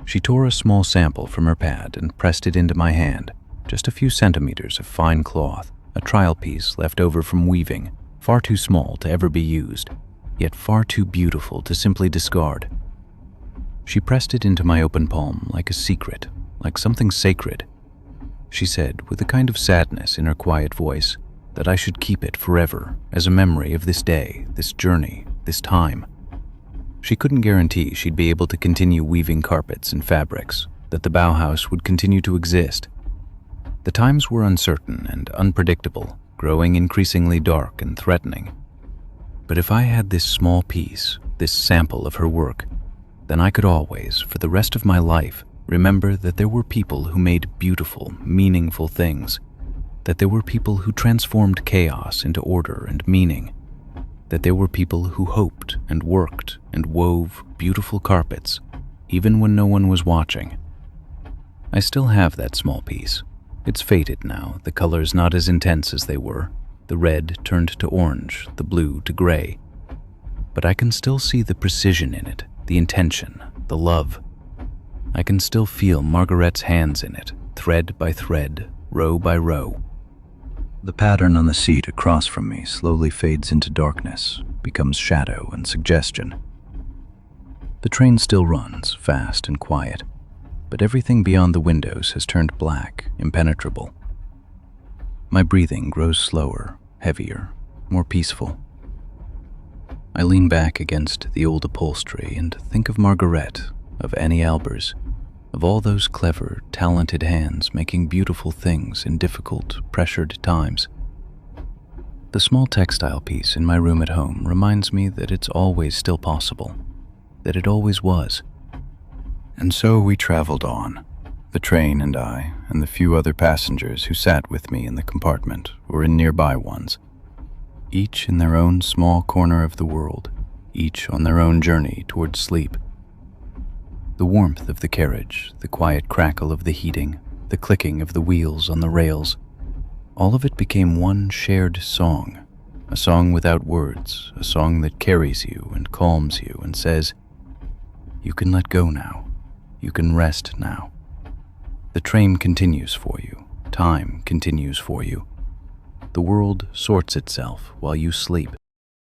she tore a small sample from her pad and pressed it into my hand, just a few centimeters of fine cloth, a trial piece left over from weaving, far too small to ever be used, yet far too beautiful to simply discard. She pressed it into my open palm like a secret, like something sacred. She said, with a kind of sadness in her quiet voice, that I should keep it forever as a memory of this day, this journey, this time. She couldn't guarantee she'd be able to continue weaving carpets and fabrics, that the Bauhaus would continue to exist. The times were uncertain and unpredictable, growing increasingly dark and threatening. But if I had this small piece, this sample of her work, then I could always, for the rest of my life, remember that there were people who made beautiful, meaningful things, that there were people who transformed chaos into order and meaning, that there were people who hoped and worked and wove beautiful carpets, even when no one was watching. I still have that small piece. It's faded now, the colors not as intense as they were, the red turned to orange, the blue to gray. But I can still see the precision in it, the intention, the love. I can still feel Margaret's hands in it, thread by thread, row by row. The pattern on the seat across from me slowly fades into darkness, becomes shadow and suggestion. The train still runs, fast and quiet, but everything beyond the windows has turned black, impenetrable. My breathing grows slower, heavier, more peaceful. I lean back against the old upholstery and think of Margaret, of Annie Albers, of all those clever, talented hands making beautiful things in difficult, pressured times. The small textile piece in my room at home reminds me that it's always still possible, that it always was. And so we traveled on, the train and I, and the few other passengers who sat with me in the compartment or in nearby ones, each in their own small corner of the world, each on their own journey towards sleep. The warmth of the carriage, the quiet crackle of the heating, the clicking of the wheels on the rails, all of it became one shared song, a song without words, a song that carries you and calms you and says, "You can let go now, you can rest now. The train continues for you, time continues for you. The world sorts itself while you sleep."